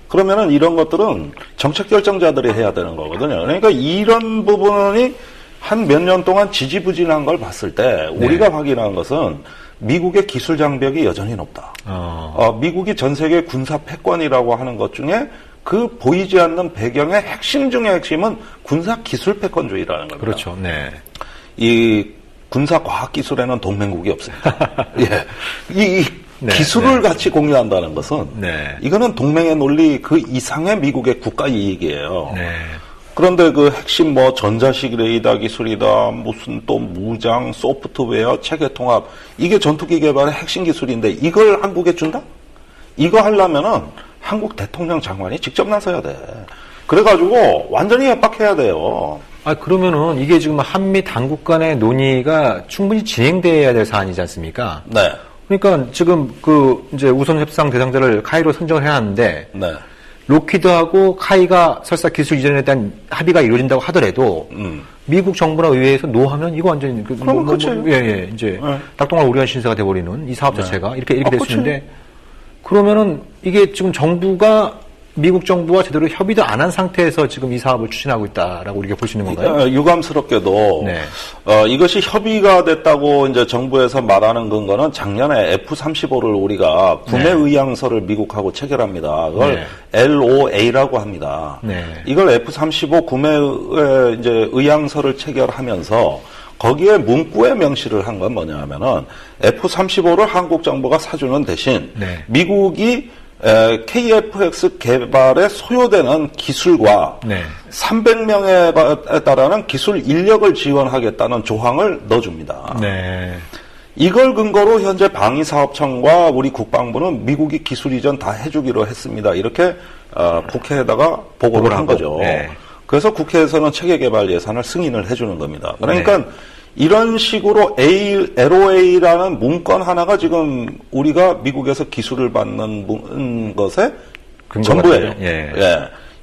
그러면은 이런 것들은 정책 결정자들이 해야 되는 거거든요. 그러니까 이런 부분이 한 몇 년 동안 지지부진한 걸 봤을 때 우리가 확인한 것은 미국의 기술 장벽이 여전히 높다. 미국이 전 세계 군사 패권이라고 하는 것 중에 그 보이지 않는 배경의 핵심 중의 핵심은 군사 기술 패권주의라는 겁니다.
그렇죠. 네.
이 군사 과학 기술에는 동맹국이 없습니다. 예.
네,
기술을 같이 공유한다는 것은 이거는 동맹의 논리 그 이상의 미국의 국가 이익이에요. 그런데 그 핵심 전자식 레이더 기술이다, 무슨 또 무장, 소프트웨어, 체계 통합, 이게 전투기 개발의 핵심 기술인데 이걸 한국에 준다? 이거 하려면은 한국 대통령 장관이 직접 나서야 돼. 그래가지고 완전히 협박해야 돼요.
그러면은 이게 지금 한미 당국 간의 논의가 충분히 진행돼야 될 사안이지 않습니까?
네.
그러니까 지금 이제 우선 협상 대상자를 카이로 선정을 해놨는데, 로키드하고 카이가 설사 기술 이전에 대한 합의가 이루어진다고 하더라도 미국 정부나 의회에서 노하면 이거 완전히
그럼
이제 낙동강 우리한 신세가 돼버리는 이 사업 자체가 이렇게 될 수 있는데 그러면은 이게 지금 정부가 미국 정부와 제대로 협의도 안 한 상태에서 지금 이 사업을 추진하고 있다라고 우리가 볼 수 있는 건가요?
유감스럽게도
네.
이것이 협의가 됐다고 이제 정부에서 말하는 근거는 작년에 F-35를 우리가 구매 의향서를 미국하고 체결합니다. 그걸 LOA라고 합니다. 이걸 F-35 구매 이제 의향서를 체결하면서 거기에 문구에 명시를 한 건 뭐냐면은 F-35를 한국 정부가 사주는 대신 미국이 KF-X 개발에 소요되는 기술과 300명에 달하는 기술 인력을 지원하겠다는 조항을 넣어줍니다. 이걸 근거로 현재 방위사업청과 우리 국방부는 미국이 기술 이전 다 해주기로 했습니다. 이렇게 국회에다가 보고를 한 거죠. 그래서 국회에서는 체계개발 예산을 승인을 해주는 겁니다. 그러니까 이런 식으로 LOA라는 문건 하나가 지금 우리가 미국에서 기술을 받는 것의 전부예요.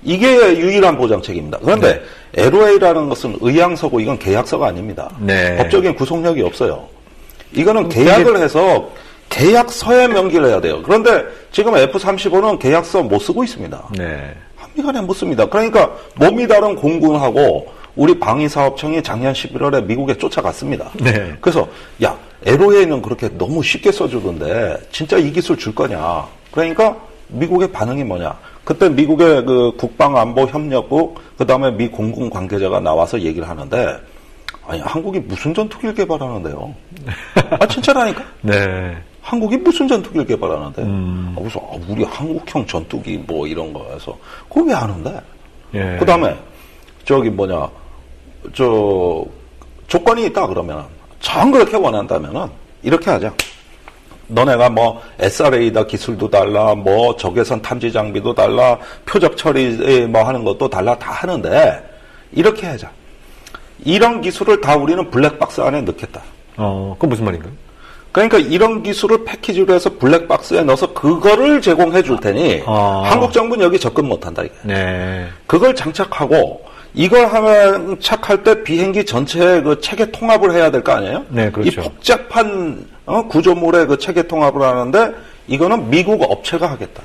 이게 유일한 보장책입니다. 그런데 LOA라는 것은 의향서고 이건 계약서가 아닙니다. 법적인 구속력이 없어요. 이거는 계약을 해서 계약서에 명기를 해야 돼요. 그런데 지금 F-35는 계약서 못 쓰고 있습니다. 한미간에 못 씁니다. 그러니까 몸이 다른 공군하고 우리 방위사업청이 작년 11월에 미국에 쫓아갔습니다. 그래서 야 LOA는 그렇게 너무 쉽게 써주던데 진짜 이 기술 줄 거냐. 그러니까 미국의 반응이 뭐냐. 그때 미국의 그 국방안보협력국 그다음에 미 공군 관계자가 나와서 얘기를 하는데 아니 한국이 무슨 전투기를 개발하는데요. 진짜라니까. 한국이 무슨 전투기를 개발하는데. 그래서 우리 한국형 전투기 뭐 이런 거에서 그거 왜 하는데. 그다음에 저기 조건이 있다 그러면 정 그렇게 원한다면은 이렇게 하자. 너네가 뭐 SRA다 기술도 달라, 뭐 적외선 탐지 장비도 달라, 표적 처리 뭐 하는 것도 달라 다 하는데 이렇게 하자. 이런 기술을 다 우리는 블랙박스 안에 넣겠다.
그건 무슨 말인가요?
그러니까 이런 기술을 패키지로 해서 블랙박스에 넣어서 그거를 제공해 줄 테니 한국 정부는 여기 접근 못 한다 이게. 그걸 장착하고 이걸 하면 착할 때 비행기 전체의 그 체계 통합을 해야 될 거 아니에요?
그렇죠.
이 복잡한 구조물의 그 체계 통합을 하는데 이거는 미국 업체가 하겠다.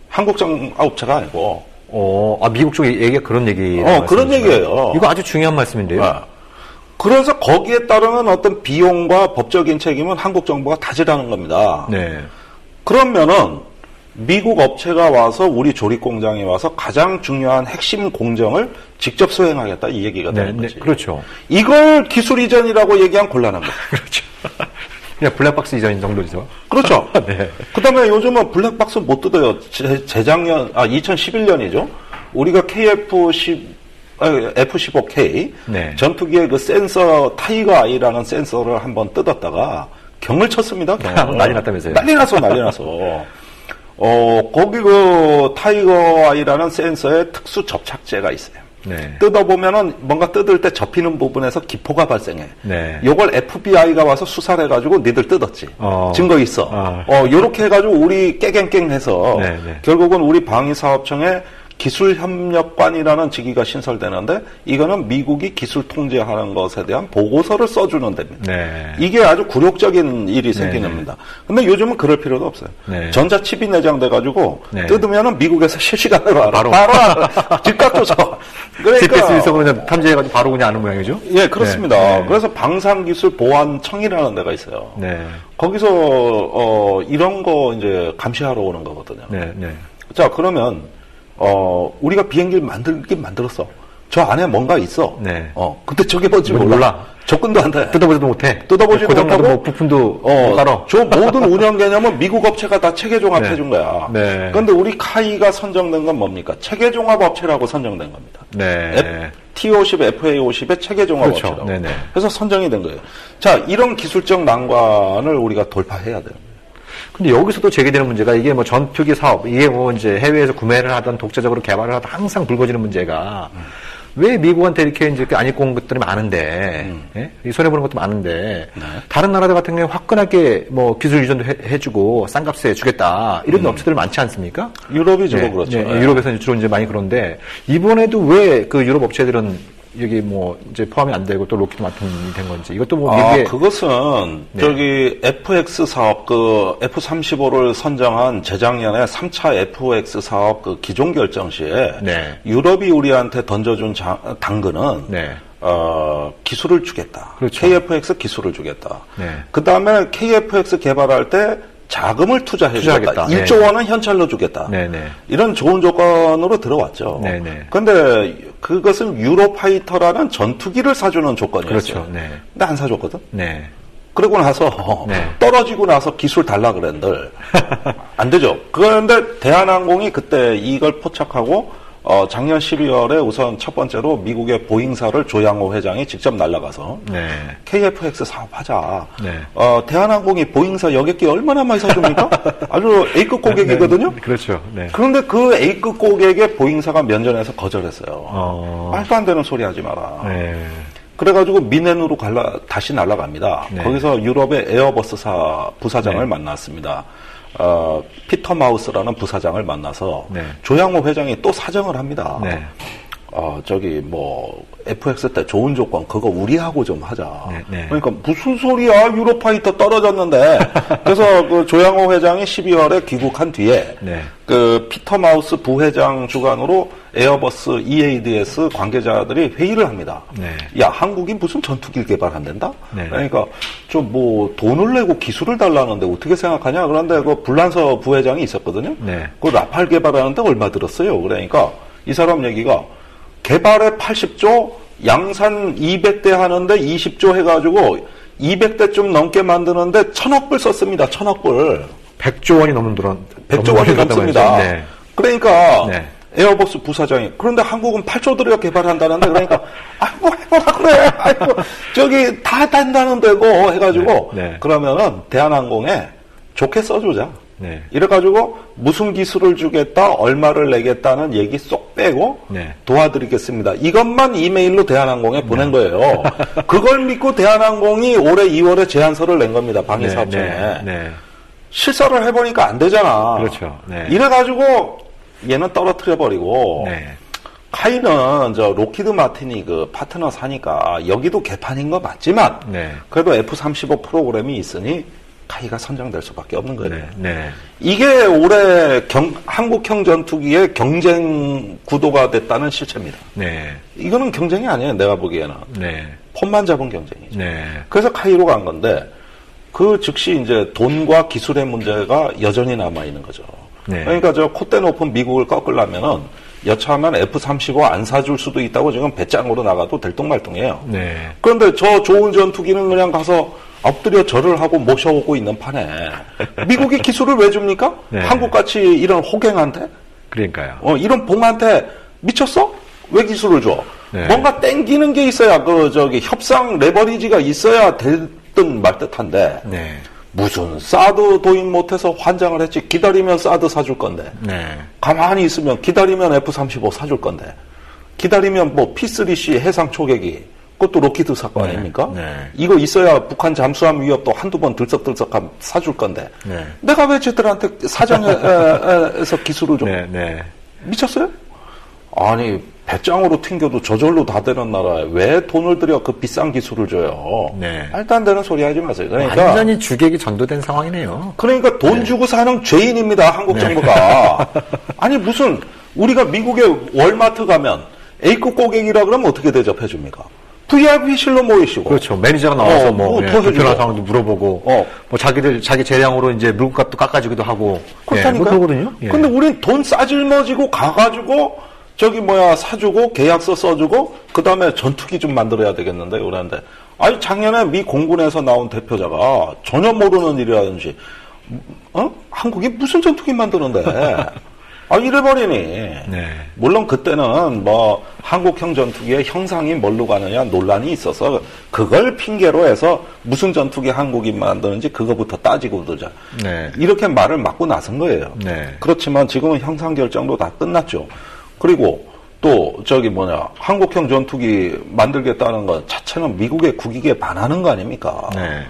한국 업체가 아니고.
미국 쪽 얘기가 그런 얘기.
그런 얘기예요.
이거 아주 중요한 말씀인데요.
그래서 거기에 따르는 어떤 비용과 법적인 책임은 한국 정부가 다 지라는 겁니다. 그러면은 미국 업체가 와서 우리 조립 공장에 와서 가장 중요한 핵심 공정을 직접 수행하겠다 이 얘기가 되는 거지.
그렇죠.
이걸 기술 이전이라고 얘기하면 곤란한 거죠.
그렇죠. 그냥 블랙박스 이전 정도죠.
그렇죠. 그다음에 요즘은 블랙박스 못 뜯어요. 재작년 2011년이죠. 우리가 F-15K 전투기의 그 센서 타이거 아이라는 센서를 한번 뜯었다가 경을 쳤습니다.
난리 났다면서요.
난리 나서. 거기 그 타이거 아이라는 센서에 특수 접착제가 있어요. 뜯어보면은 뭔가 뜯을 때 접히는 부분에서 기포가 발생해. 요걸 FBI가 와서 수사를 해가지고 니들 뜯었지. 증거 있어. 요렇게 해가지고 우리 깨갱깽해서 결국은 우리 방위사업청에 기술협력관이라는 직위가 신설되는데 이거는 미국이 기술 통제하는 것에 대한 보고서를 써주는 데입니다. 이게 아주 굴욕적인 일이 생기는 겁니다. 근데 요즘은 그럴 필요도 없어요. 전자칩이 내장돼가지고 뜯으면은 미국에서 실시간으로 알아. 바로 알아. 즉각 쫓아. 그러니까
GPS 위성으로 탐지해가지고 바로 그냥 아는 모양이죠?
그렇습니다. 그래서 방산기술보안청이라는 데가 있어요. 거기서 이런 거 이제 감시하러 오는 거거든요. 자 그러면 우리가 비행기를 만들었어. 저 안에 뭔가 있어. 근데 저게 뭔지 몰라. 접근도 안 돼.
뜯어보지도 못해.
뜯어보지도 못하고.
뭐 부품도 못 알아.
저 모든 운영 개념은 미국 업체가 다 체계 종합해 준 거야. 그런데 우리 카이가 선정된 건 뭡니까? 체계 종합 업체라고 선정된 겁니다. T50, FA50의 체계 종합 업체라고. 그래서 선정이 된 거예요. 자, 이런 기술적 난관을 우리가 돌파해야 돼요.
근데 여기서도 제기되는 문제가 이게 뭐 전투기 사업, 이게 뭐 이제 해외에서 구매를 하든 독자적으로 개발을 하든 항상 불거지는 문제가 왜 미국한테 이렇게 이제 안 입고 온 것들이 많은데, 이 손해보는 것도 많은데, 다른 나라들 같은 경우에 화끈하게 뭐 기술 이전도 해주고 싼 값에 주겠다, 이런 업체들 많지 않습니까?
유럽이 주로 그렇죠.
유럽에서는 주로 이제 많이 그런데, 이번에도 왜 그 유럽 업체들은 여기 뭐 이제 포함이 안 되고 또 로키드 마틴이 된 건지 이것도 뭐 미국의
그것은 저기 FX 사업 그 F-35를 선정한 재작년에 3차 FX 사업 그 기종 결정 시에
네.
유럽이 우리한테 던져준 당근은
네.
기술을 주겠다.
그렇죠.
KF-X 기술을 주겠다.
네.
그 다음에 KF-X 개발할 때 자금을 투자해주겠다. 1조 원은 현찰로 주겠다.
네네.
이런 좋은 조건으로 들어왔죠.
네네.
그런데 그것은 유로파이터라는 전투기를 사주는 조건이었어요.
그렇죠. 네.
근데 안 사줬거든.
네.
그러고 나서 떨어지고 나서 기술 달라 그랬는데 안 되죠. 그런데 대한항공이 그때 이걸 포착하고 작년 12월에 우선 첫 번째로 미국의 보잉사를 조양호 회장이 직접 날아가서
네.
KF-X 사업하자.
네.
대한항공이 보잉사 여객기 얼마나 많이 사줍니까? 아주 A급 고객이거든요.
네. 그렇죠. 네.
그런데 그 A급 고객에 보잉사가 면전에서 거절했어요. 말도 안 되는 소리 하지 마라.
네.
그래가지고 미넨으로 다시 날아갑니다.
네.
거기서 유럽의 에어버스사 부사장을
네.
만났습니다. 피터 마우스라는 부사장을 만나서
네.
조양호 회장이 또 사정을 합니다.
네.
FX 때 좋은 조건 그거 우리하고 좀 하자.
네.
그러니까 무슨 소리야? 유로파이터 떨어졌는데. 그래서 그 조양호 회장이 12월에 귀국한 뒤에
네.
그 피터 마우스 부회장 주관으로 에어버스 EADS 관계자들이 회의를 합니다.
네.
야, 한국이 무슨 전투기를 개발한댄다?
네.
그러니까 좀 돈을 내고 기술을 달라는데 어떻게 생각하냐? 그런데 그 불란서 부회장이 있었거든요.
네.
그 라팔 개발하는데 얼마 들었어요? 그러니까 이 사람 얘기가 개발에 80조, 양산 200대 하는데 20조 해가지고 200대 좀 넘게 만드는데 1,000억 불 썼습니다. 1,000억 불.
100조 원이 넘는
100조 원이 넘습니다.
네.
그러니까
네.
에어버스 부사장이 그런데 한국은 8조 들여 개발한다는데 그러니까 아이고 해보라 그래. 아이고 저기 다 된다는 데고 해가지고
네.
그러면은 대한항공에 좋게 써주자.
네.
이래가지고 무슨 기술을 주겠다, 얼마를 내겠다는 얘기 쏙 빼고
네.
도와드리겠습니다. 이것만 이메일로 대한항공에 보낸 거예요. 그걸 믿고 대한항공이 올해 2월에 제안서를 낸 겁니다. 방위사업청에.
네.
실사를 해보니까 안 되잖아.
그렇죠. 네.
이래가지고 얘는 떨어뜨려버리고
네.
카이는 저 로키드 마틴이 그 파트너 사니까 여기도 개판인 거 맞지만
네.
그래도 F-35 프로그램이 있으니 카이가 선정될 수밖에 없는 거예요.
네.
이게 올해 한국형 전투기의 경쟁 구도가 됐다는 실체입니다.
네.
이거는 경쟁이 아니에요. 내가 보기에는.
네.
폰만 잡은 경쟁이죠.
네.
그래서 카이로 간 건데 그 즉시 이제 돈과 기술의 문제가 여전히 남아 있는 거죠.
네.
그러니까 저 콧대 높은 미국을 꺾으려면은 여차하면 F-35 안 사줄 수도 있다고 지금 배짱으로 나가도 들뚱말뚱해요.
네.
그런데 저 좋은 전투기는 그냥 가서 엎드려 절을 하고 모셔오고 있는 판에 미국이 기술을 왜 줍니까?
네.
한국같이 이런 호갱한테?
그러니까요.
이런 봉한테 미쳤어? 왜 기술을 줘?
네.
뭔가 땡기는 게 있어야 협상 레버리지가 있어야 될 듯 말 듯한데
네.
무슨 사드 도입 못해서 환장을 했지. 기다리면 사드 사줄 건데.
네.
가만히 있으면 기다리면 F-35 사줄 건데. 기다리면 뭐 P-3C 해상 초계기 그것도 로키드 사건 아닙니까?
네.
이거 있어야 북한 잠수함 위협도 한두 번 들썩들썩 사줄 건데.
네.
내가 왜 쟤들한테 사정에서 기술을 줘?
네.
미쳤어요? 아니 배짱으로 튕겨도 저절로 다 되는 나라에 왜 돈을 들여 그 비싼 기술을 줘요?
네.
말도 안 되는 소리 하지 마세요. 그러니까
완전히 주객이 전도된 상황이네요.
그러니까 돈 주고 사는 죄인입니다. 한국 정부가. 아니 무슨 우리가 미국에 월마트 가면 A급 고객이라 그러면 어떻게 대접해 줍니까? VIP실로 모이시고.
그렇죠. 매니저가 나와서 불편한 상황도 물어보고, 자기 재량으로 이제 물건값도 깎아주기도 하고.
그렇다니까.
그러거든요.
근데 우린 돈 싸질머지고 가가지고 사주고 계약서 써주고 그 다음에 전투기 좀 만들어야 되겠는데 그러는데 아니 작년에 미 공군에서 나온 대표자가 전혀 모르는 일이라든지 한국이 무슨 전투기 만드는데 이래버리니.
네.
물론 그때는 한국형 전투기의 형상이 뭘로 가느냐 논란이 있어서 그걸 핑계로 해서 무슨 전투기 한국이 만드는지 그거부터 따지고 그러자.
네.
이렇게 말을 막고 나선 거예요.
네.
그렇지만 지금은 형상 결정도 다 끝났죠. 그리고 또 한국형 전투기 만들겠다는 것 자체는 미국의 국익에 반하는 거 아닙니까?
네.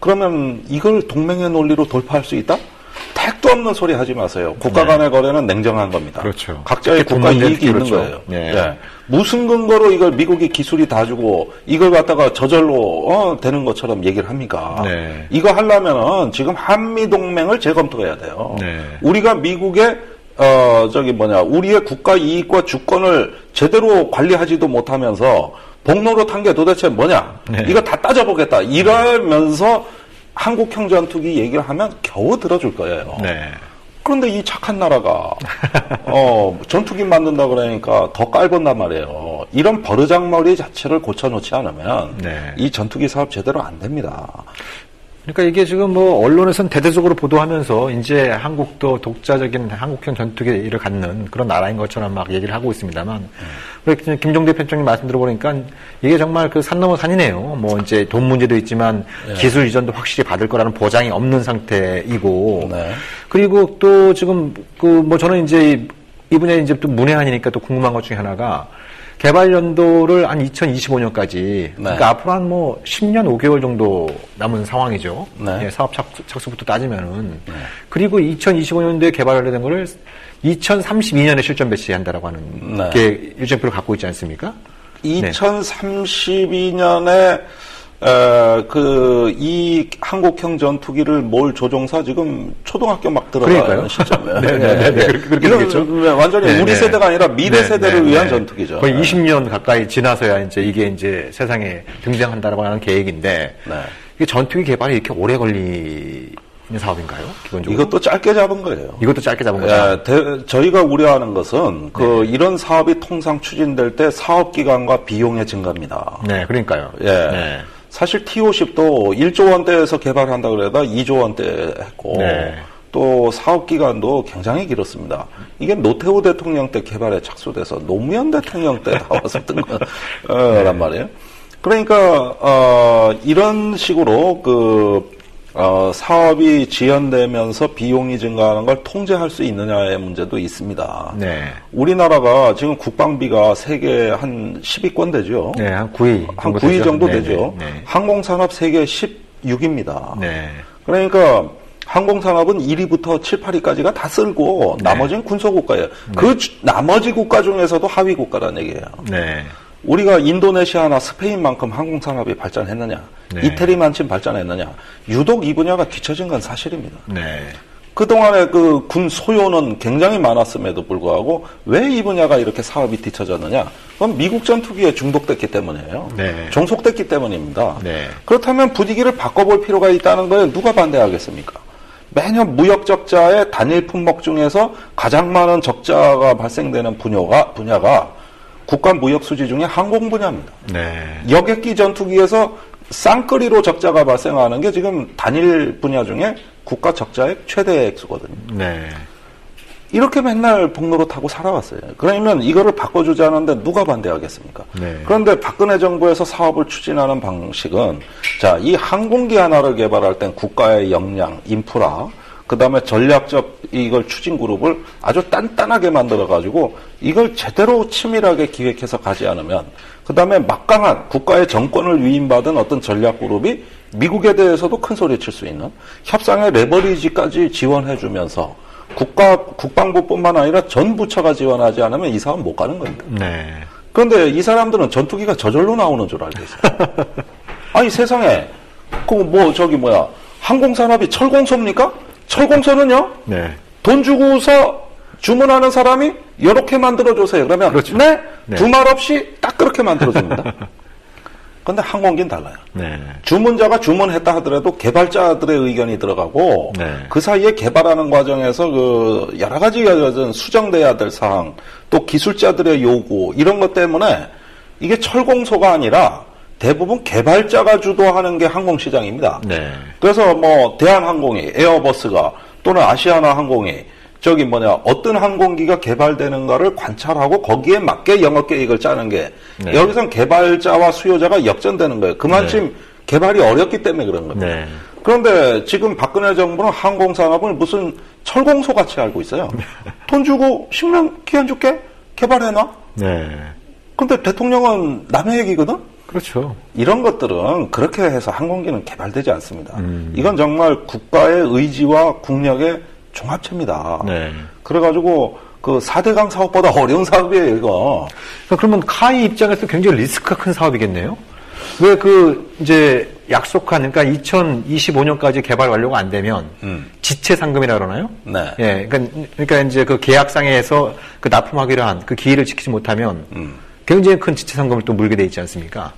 그러면 이걸 동맹의 논리로 돌파할 수 있다? 택도 없는 소리 하지 마세요. 국가 간의 거래는 냉정한 겁니다.
그렇죠.
각자의 국가 이익이 있는 거예요. 네. 무슨 근거로 이걸 미국이 기술이 다 주고 이걸 갖다가 저절로 되는 것처럼 얘기를 합니까?
네.
이거 하려면은 지금 한미 동맹을 재검토해야 돼요.
네.
우리가 미국의 우리의 국가 이익과 주권을 제대로 관리하지도 못하면서 복로로 탄 게 도대체 뭐냐?
네.
이거 다 따져보겠다. 이러면서 한국형 전투기 얘기를 하면 겨우 들어줄 거예요.
네.
그런데 이 착한 나라가 전투기 만든다 그러니까 더 깔본단 말이에요. 이런 버르장머리 자체를 고쳐놓지 않으면
네.
이 전투기 사업 제대로 안 됩니다.
그러니까 이게 지금 뭐 언론에서는 대대적으로 보도하면서 이제 한국도 독자적인 한국형 전투기를 갖는 그런 나라인 것처럼 막 얘기를 하고 있습니다만 김종대 편장님 말씀 들어보니까 이게 정말 그 산 넘어 산이네요. 뭐 이제 돈 문제도 있지만 기술 이전도 확실히 받을 거라는 보장이 없는 상태이고 그리고 또 지금 저는 이제 이 분야에 이제 또 문외한이니까 또 궁금한 것 중에 하나가 개발 연도를 한 2025년까지 그러니까 앞으로 한 10년 5개월 정도 남은 상황이죠. 예, 사업 착수부터 따지면은 그리고 2025년도에 개발된 거를 2032년에 실전 배치한다라고 하는 게 일정표를 갖고 있지 않습니까?
2032년에 이 한국형 전투기를 몰 조종사 지금 초등학교 막 들어가는 시점이에요.
그렇게 되겠죠.
완전히 우리 세대가 아니라 미래 세대를 위한 전투기죠.
거의 20년 가까이 지나서야 이게 이제 세상에 등장한다라고 하는 계획인데 이게 전투기 개발이 이렇게 오래 걸리는 사업인가요? 기본적으로?
이것도 짧게 잡은 거예요.
이것도 짧게 잡은 거죠.
저희가 우려하는 것은 이런 사업이 통상 추진될 때 사업 기간과 비용의 증가입니다.
네, 그러니까요.
사실 T-50도 1조 원대에서 개발한다 그래도 2조 원대 했고 또 사업 기간도 굉장히 길었습니다. 이게 노태우 대통령 때 개발에 착수돼서 노무현 대통령 때 나와서 뜬 거란 말이에요. 그러니까 이런 식으로 사업이 지연되면서 비용이 증가하는 걸 통제할 수 있느냐의 문제도 있습니다. 우리나라가 지금 국방비가 세계 한 10위권 되죠.
한 9위.
한 9위 정도 되죠. 항공산업 세계 16위입니다. 그러니까 항공산업은 1위부터 7, 8위까지가 다 쓸고 나머지는 군소국가예요. 그 나머지 국가 중에서도 하위 국가라는 얘기예요. 우리가 인도네시아나 스페인만큼 항공산업이 발전했느냐, 이태리만큼 발전했느냐, 유독 이 분야가 뒤처진 건 사실입니다. 그동안에 군 소요는 굉장히 많았음에도 불구하고 왜 이 분야가 이렇게 사업이 뒤처졌느냐? 그건 미국 전투기에 중독됐기 때문이에요. 종속됐기 때문입니다. 그렇다면 분위기를 바꿔볼 필요가 있다는 거에 누가 반대하겠습니까? 매년 무역 적자의 단일 품목 중에서 가장 많은 적자가 발생되는 분야가 국가 무역 수지 중에 항공 분야입니다. 여객기 전투기에서 쌍끌이로 적자가 발생하는 게 지금 단일 분야 중에 국가 적자의 최대 액수거든요. 이렇게 맨날 복로로 타고 살아왔어요. 그러면 이거를 바꿔주자는데 누가 반대하겠습니까? 그런데 박근혜 정부에서 사업을 추진하는 방식은 이 항공기 하나를 개발할 땐 국가의 역량, 인프라, 그 다음에 전략적 이걸 추진 그룹을 아주 단단하게 만들어가지고 이걸 제대로 치밀하게 기획해서 가지 않으면 그 다음에 막강한 국가의 정권을 위임받은 어떤 전략 그룹이 미국에 대해서도 큰 소리 칠 수 있는 협상의 레버리지까지 지원해주면서 국방부뿐만 아니라 전 부처가 지원하지 않으면 이 사업 못 가는 겁니다. 그런데 이 사람들은 전투기가 저절로 나오는 줄 알고 있어요. 아니 세상에 항공산업이 철공소입니까? 철공소는요? 돈 주고서 주문하는 사람이 이렇게 만들어주세요. 그러면 두 말 없이 딱 그렇게 만들어줍니다. 그런데 항공기는 달라요. 주문자가 주문했다 하더라도 개발자들의 의견이 들어가고 그 사이에 개발하는 과정에서 여러 가지 수정돼야 될 사항, 또 기술자들의 요구 이런 것 때문에 이게 철공소가 아니라 대부분 개발자가 주도하는 게 항공시장입니다. 그래서 대한항공이, 에어버스가 또는 아시아나 항공이 어떤 항공기가 개발되는가를 관찰하고 거기에 맞게 영업 계획을 짜는 게 여기선 개발자와 수요자가 역전되는 거예요. 그만큼 개발이 어렵기 때문에 그런 겁니다. 그런데 지금 박근혜 정부는 항공산업을 무슨 철공소 같이 알고 있어요. 돈 주고 10년 기한 줄게 개발해놔. 그런데 대통령은 남의 얘기거든.
그렇죠.
이런 것들은 그렇게 해서 항공기는 개발되지 않습니다. 이건 정말 국가의 의지와 국력의 종합체입니다.
네.
그래가지고 그 4대강 사업보다 어려운 사업이에요, 이거.
그러면 카이 입장에서 굉장히 리스크가 큰 사업이겠네요? 왜 이제 약속한, 그러니까 2025년까지 개발 완료가 안 되면, 지체 상금이라 그러나요?
네.
예, 그러니까 이제 그 계약상에서 그 납품하기로 한 그 기일을 지키지 못하면, 굉장히 큰 지체 상금을 또 물게 돼 있지 않습니까?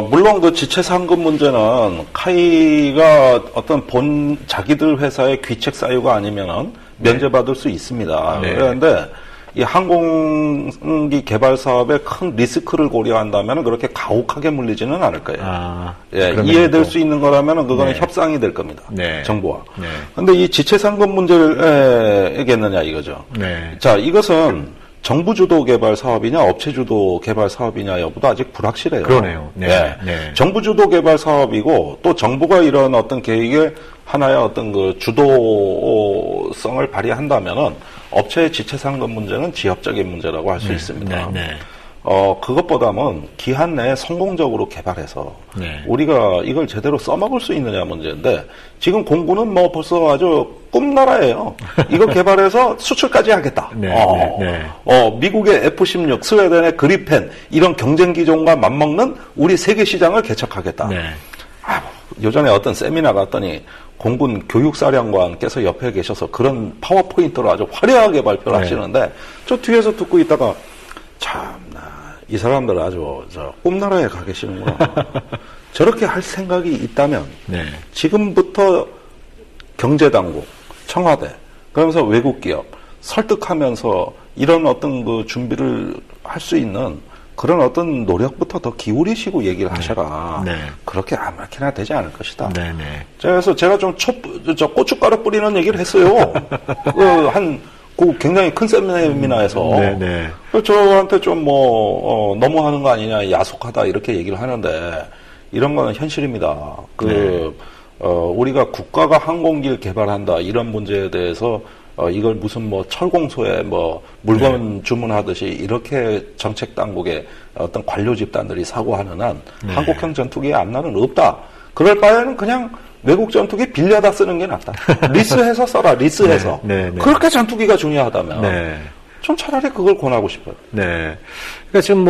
물론 그 지체 상금 문제는 카이가 어떤 자기들 회사의 귀책 사유가 아니면은 면제받을 수 있습니다.
네.
그런데 이 항공기 개발 사업에 큰 리스크를 고려한다면 그렇게 가혹하게 물리지는 않을 거예요. 예, 이해될 수 있는 거라면 그거는
네.
협상이 될 겁니다.
네.
정부와.
네.
근데 이 지체 상금 문제를 얘기했느냐 이거죠.
네.
자, 이것은 정부 주도 개발 사업이냐 업체 주도 개발 사업이냐 여부도 아직 불확실해요.
그러네요. 네.
네.
네.
정부 주도 개발 사업이고 또 정부가 이런 어떤 계획에 하나의 어떤 그 주도성을 발휘한다면은 업체의 지체 상금 문제는 지역적인 문제라고 할 수 있습니다.
네.
그것보다는 기한 내에 성공적으로 개발해서
네.
우리가 이걸 제대로 써먹을 수 있느냐 문제인데 지금 공군은 뭐 벌써 아주 꿈나라예요. 이거 개발해서 수출까지 하겠다. 미국의 F-16, 스웨덴의 그리펜 이런 경쟁 기종과 맞먹는 우리 세계 시장을 개척하겠다.
네.
요전에 어떤 세미나 갔더니 공군 교육사령관께서 옆에 계셔서 그런 파워포인트로 아주 화려하게 발표를 하시는데 저 뒤에서 듣고 있다가 참나 이 사람들 아주 꿈나라에 가 계시는구나. 저렇게 할 생각이 있다면 지금부터 경제당국, 청와대 그러면서 외국 기업 설득하면서 이런 어떤 그 준비를 할 수 있는 그런 어떤 노력부터 더 기울이시고 얘기를 하셔라. 그렇게 아무렇게나 되지 않을 것이다. 그래서 제가 좀 고춧가루 뿌리는 얘기를 했어요. 굉장히 큰 세미나에서. 저한테 좀 너무하는 거 아니냐, 야속하다, 이렇게 얘기를 하는데, 이런 거는 현실입니다. 우리가 국가가 항공기를 개발한다, 이런 문제에 대해서, 이걸 무슨 철공소에 물건 주문하듯이 이렇게 정책 당국의 어떤 관료 집단들이 사고하는 한 한국형 전투기의 앞날은 없다. 그럴 바에는 그냥 외국 전투기 빌려다 쓰는 게 낫다. 리스해서 써라, 리스해서. 그렇게 전투기가 중요하다면. 전 차라리 그걸 권하고 싶어요.
그러니까 지금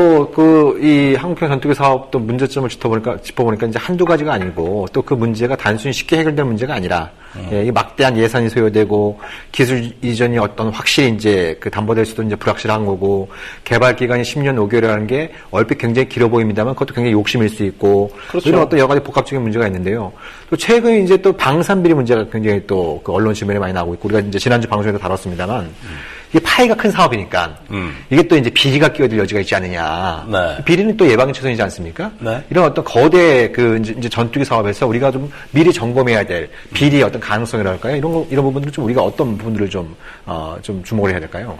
이 항공형 전투기 사업도 문제점을 짚어보니까 이제 한두 가지가 아니고 또 그 문제가 단순히 쉽게 해결될 문제가 아니라 이 막대한 예산이 소요되고 기술 이전이 어떤 확실히 이제 담보될 수도 이제 불확실한 거고 개발 기간이 10년 5개월이라는 게 얼핏 굉장히 길어 보입니다만 그것도 굉장히 욕심일 수 있고 이런 어떤 여러 가지 복합적인 문제가 있는데요. 또 최근 이제 또 방산비리 문제가 굉장히 또 그 언론 신문에 많이 나오고 있고 우리가 이제 지난주 방송에도 다뤘습니다만 이게 파이가 큰 사업이니까 이게 또 이제 비리가 끼어들 여지가 있지 않느냐. 비리는 또 예방의 최선이지 않습니까? 이런 어떤 거대 이제 전투기 사업에서 우리가 좀 미리 점검해야 될 비리의 어떤 가능성이랄까요? 이런 부분들 좀 우리가 어떤 부분들을 좀 주목을 해야 될까요?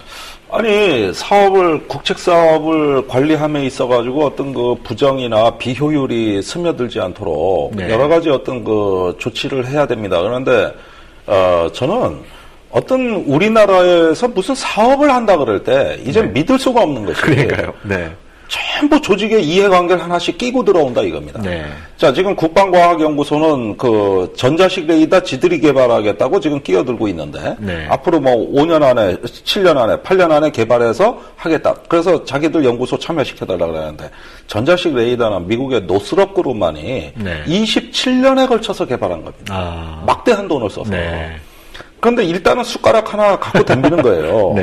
아니, 국책 사업을 관리함에 있어가지고 어떤 그 부정이나 비효율이 스며들지 않도록 여러 가지 어떤 그 조치를 해야 됩니다. 그런데, 저는 어떤 우리나라에서 무슨 사업을 한다 그럴 때 이제 믿을 수가 없는 것이에요.
그러니까요.
전부 조직의 이해관계를 하나씩 끼고 들어온다 이겁니다. 자, 지금 국방과학연구소는 그 전자식 레이더 지들이 개발하겠다고 지금 끼어들고 있는데 앞으로 5년 안에, 7년 안에, 8년 안에 개발해서 하겠다. 그래서 자기들 연구소 참여시켜달라고 그러는데 전자식 레이더는 미국의 노스럽 그룹만이 27년에 걸쳐서 개발한 겁니다. 막대한 돈을 써서. 그런데 일단은 숟가락 하나 갖고 덤비는 거예요.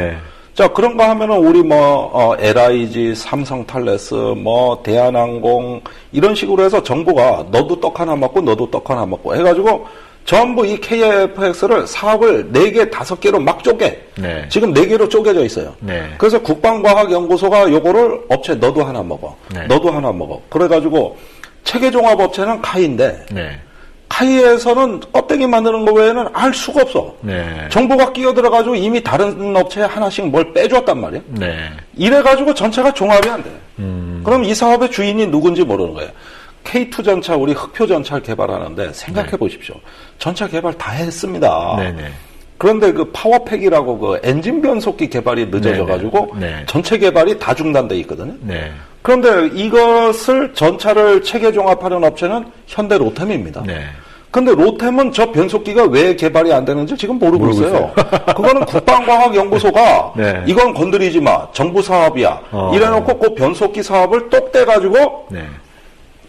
자, 그런 거 하면은 우리 LIG, 삼성탈레스, 대한항공 이런 식으로 해서 정부가 너도 떡 하나 먹고 너도 떡 하나 먹고 해가지고 전부 이 KFX를 사업을 4개, 5개로 막 쪼개. 지금 4개로 쪼개져 있어요. 그래서 국방과학연구소가 요거를 업체 너도 하나 먹어. 너도 하나 먹어. 그래가지고 체계종합업체는 카이인데 카이에서는 껍데기 만드는 거 외에는 알 수가 없어. 정부가 끼어들어가지고 이미 다른 업체에 하나씩 뭘 빼줬단 말이야. 이래가지고 전체가 종합이 안 돼. 그럼 이 사업의 주인이 누군지 모르는 거예요. K2 전차, 우리 흑표 전차를 개발하는데 생각해 보십시오. 전차 개발 다 했습니다. 그런데 그 파워팩이라고 그 엔진 변속기 개발이 늦어져가지고 전체 개발이 다 중단돼 있거든요. 그런데 이것을 전차를 체계 종합하는 업체는 현대 로템입니다. 근데 로템은 저 변속기가 왜 개발이 안 되는지 지금 모르고 있어요. 그거는 국방과학연구소가
네.
이건 건드리지 마. 정부 사업이야. 이래놓고 그 변속기 사업을 똑 떼가지고
네.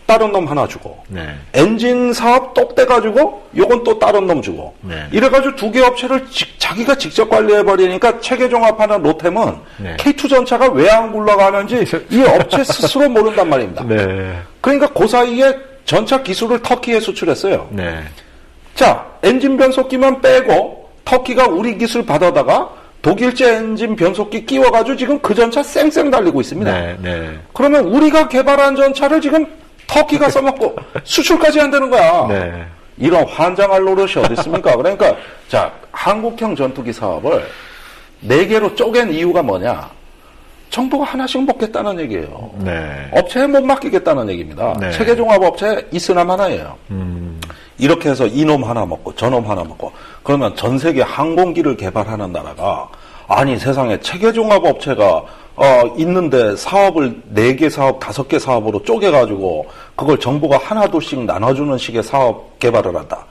다른 놈 하나 주고
네.
엔진 사업 똑 떼가지고 요건 또 다른 놈 주고
네.
이래가지고 두 개 업체를 자기가 직접 관리해버리니까 체계종합하는 로템은
네.
K2 전차가 왜 안 굴러가는지 이 업체 스스로 모른단 말입니다.
네.
그러니까 그 사이에 전차 기술을 터키에 수출했어요.
네.
자, 엔진 변속기만 빼고 터키가 우리 기술 받아다가 독일제 엔진 변속기 끼워가지고 지금 그 전차 쌩쌩 달리고 있습니다.
네. 네.
그러면 우리가 개발한 전차를 지금 터키가 써먹고 수출까지 안 되는 거야.
네.
이런 환장할 노릇이 어디 있습니까? 그러니까 자, 한국형 전투기 사업을 4개로 쪼갠 이유가 뭐냐? 정부가 하나씩 먹겠다는 얘기예요.
네.
업체에 못 맡기겠다는 얘기입니다.
네.
체계종합업체 이스남 하나예요. 이렇게 해서 이놈 하나 먹고 저놈 하나 먹고 그러면 전 세계 항공기를 개발하는 나라가 아니 세상에 체계종합업체가 있는데 사업을 4개 사업, 5개 사업으로 쪼개가지고 그걸 정부가 하나둘씩 나눠주는 식의 사업 개발을 한다.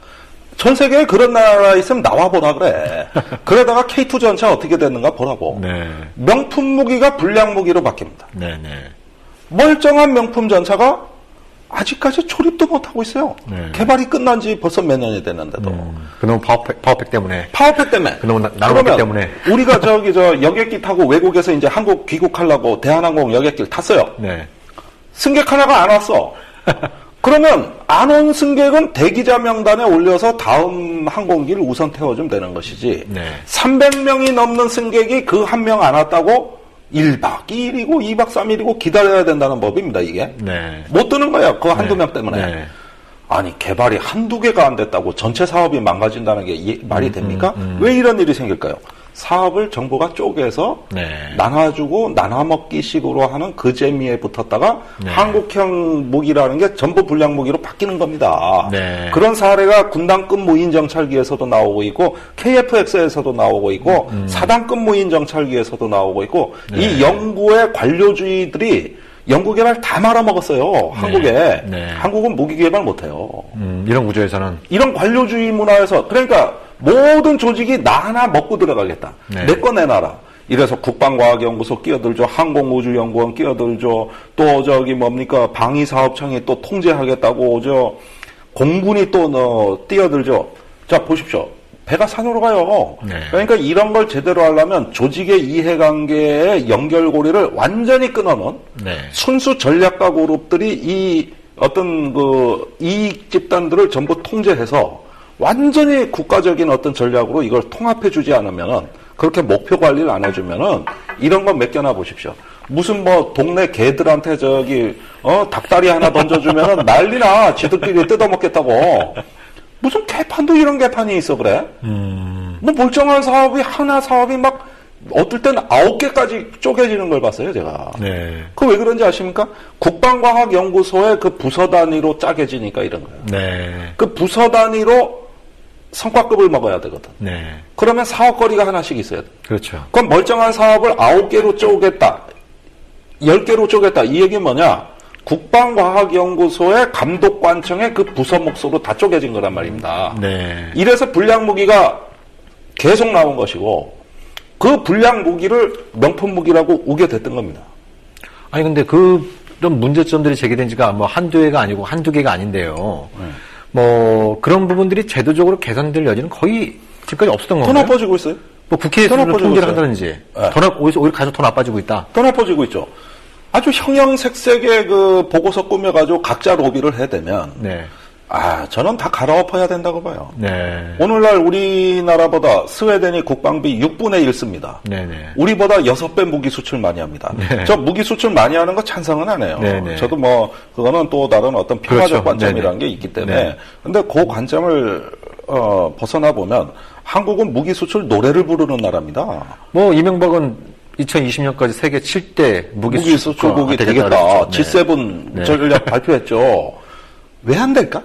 전 세계에 그런 나라 있으면 나와보라 그래. 그러다가 K2 전차 어떻게 됐는가 보라고.
네.
명품 무기가 불량 무기로 바뀝니다.
네. 네.
멀쩡한 명품 전차가 아직까지 조립도 못하고 있어요.
네.
개발이 끝난 지 벌써 몇 년이 됐는데도.
그놈 파워팩 때문에.
파워팩 때문에.
그놈 나노팩 때문에.
우리가 저 여객기 타고 외국에서 이제 한국 귀국하려고 대한항공 여객기를 탔어요.
네.
승객 하나가 안 왔어. 그러면 안 온 승객은 대기자 명단에 올려서 다음 항공기를 우선 태워주면 되는 것이지.
네.
300명이 넘는 승객이 그 한 명 안 왔다고 1박 2일이고 2박 3일이고 기다려야 된다는 법입니다, 이게.
네.
못 뜨는 거야, 그 한두
네.
명 때문에.
네.
아니, 개발이 한두 개가 안 됐다고 전체 사업이 망가진다는 게 말이 됩니까? 왜 이런 일이 생길까요? 사업을 정부가 쪼개서
네.
나눠주고 나눠먹기 식으로 하는 그 재미에 붙었다가
네.
한국형 무기라는 게 전부 불량 무기로 바뀌는 겁니다.
네.
그런 사례가 군단급 무인 정찰기에서도 나오고 있고 KF-X에서도 나오고 있고 사단급 무인 정찰기에서도 나오고 있고
네.
이 연구의 관료주의들이 연구 개발 다 말아먹었어요. 한국에.
네.
한국은 무기 개발 못해요.
이런 구조에서는.
이런 관료주의 문화에서 그러니까 모든 조직이 나 하나 먹고 들어가겠다.
네.
내 거 내놔라. 이래서 국방과학연구소 끼어들죠. 항공우주연구원 끼어들죠. 또 저기 뭡니까 방위사업청이 또 통제하겠다고 공군이 또 뛰어들죠. 자 보십시오. 배가 산으로 가요.
네.
그러니까 이런 걸 제대로 하려면 조직의 이해관계의 연결고리를 완전히 끊어놓은
네.
순수 전략가 그룹들이 이 어떤 그 이익 집단들을 전부 통제해서 완전히 국가적인 어떤 전략으로 이걸 통합해주지 않으면은 그렇게 목표 관리를 안 해주면은 이런 거 맡겨놔 보십시오. 무슨 뭐 동네 개들한테 닭다리 하나 던져주면은 난리나 지들끼리 뜯어먹겠다고. 무슨 개판도 이런 개판이 있어 그래? 뭐 멀쩡한 사업이 막 어떨 때는 9개까지 쪼개지는 걸 봤어요 제가.
네.
그 왜 그런지 아십니까? 국방과학연구소의 그 부서 단위로 짜개지니까 이런 거예요.
네.
그 부서 단위로 성과급을 먹어야 되거든.
네.
그러면 사업거리가 하나씩 있어야 돼.
그렇죠.
그럼 멀쩡한 사업을 9개로 쪼갰다. 10개로 쪼갰다. 이 얘기는 뭐냐? 국방과학연구소의 감독관청의 그 부서 몫으로 다 쪼개진 거란 말입니다.
네.
이래서 불량 무기가 계속 나온 것이고 그 불량 무기를 명품 무기라고 우겨댔던 겁니다.
아니 근데 그런 문제점들이 제기된 지가 뭐 한두 해가 아니고 한두 개가 아닌데요. 뭐 그런 부분들이 제도적으로 개선될 여지는 거의 지금까지 없었던
더
건가요?
나빠지고 있어요.
뭐 국회에서 통제를 한다든지
네.
오히려 가서 더 나빠지고 있다.
더 나빠지고 있죠. 아주 형형색색의 그 보고서 꾸며가지고 각자 로비를 해대면
네.
저는 다 갈아엎어야 된다고 봐요.
네.
오늘날 우리나라보다 스웨덴이 국방비 6분의 1 씁니다.
네네.
우리보다 6배 무기 수출 많이 합니다.
네.
저 무기 수출 많이 하는 거 찬성은 안 해요.
네네.
저도 뭐 그거는 또 다른 어떤 평화적
그렇죠.
관점이라는
네네.
게 있기 때문에.
네.
근데 그 관점을 벗어나 보면 한국은 무기 수출 노래를 부르는 나라입니다.
뭐 이명박은 2020년까지 세계 7대 무기
수출국이 되겠다. G7 전략 발표했죠. 왜 안 될까?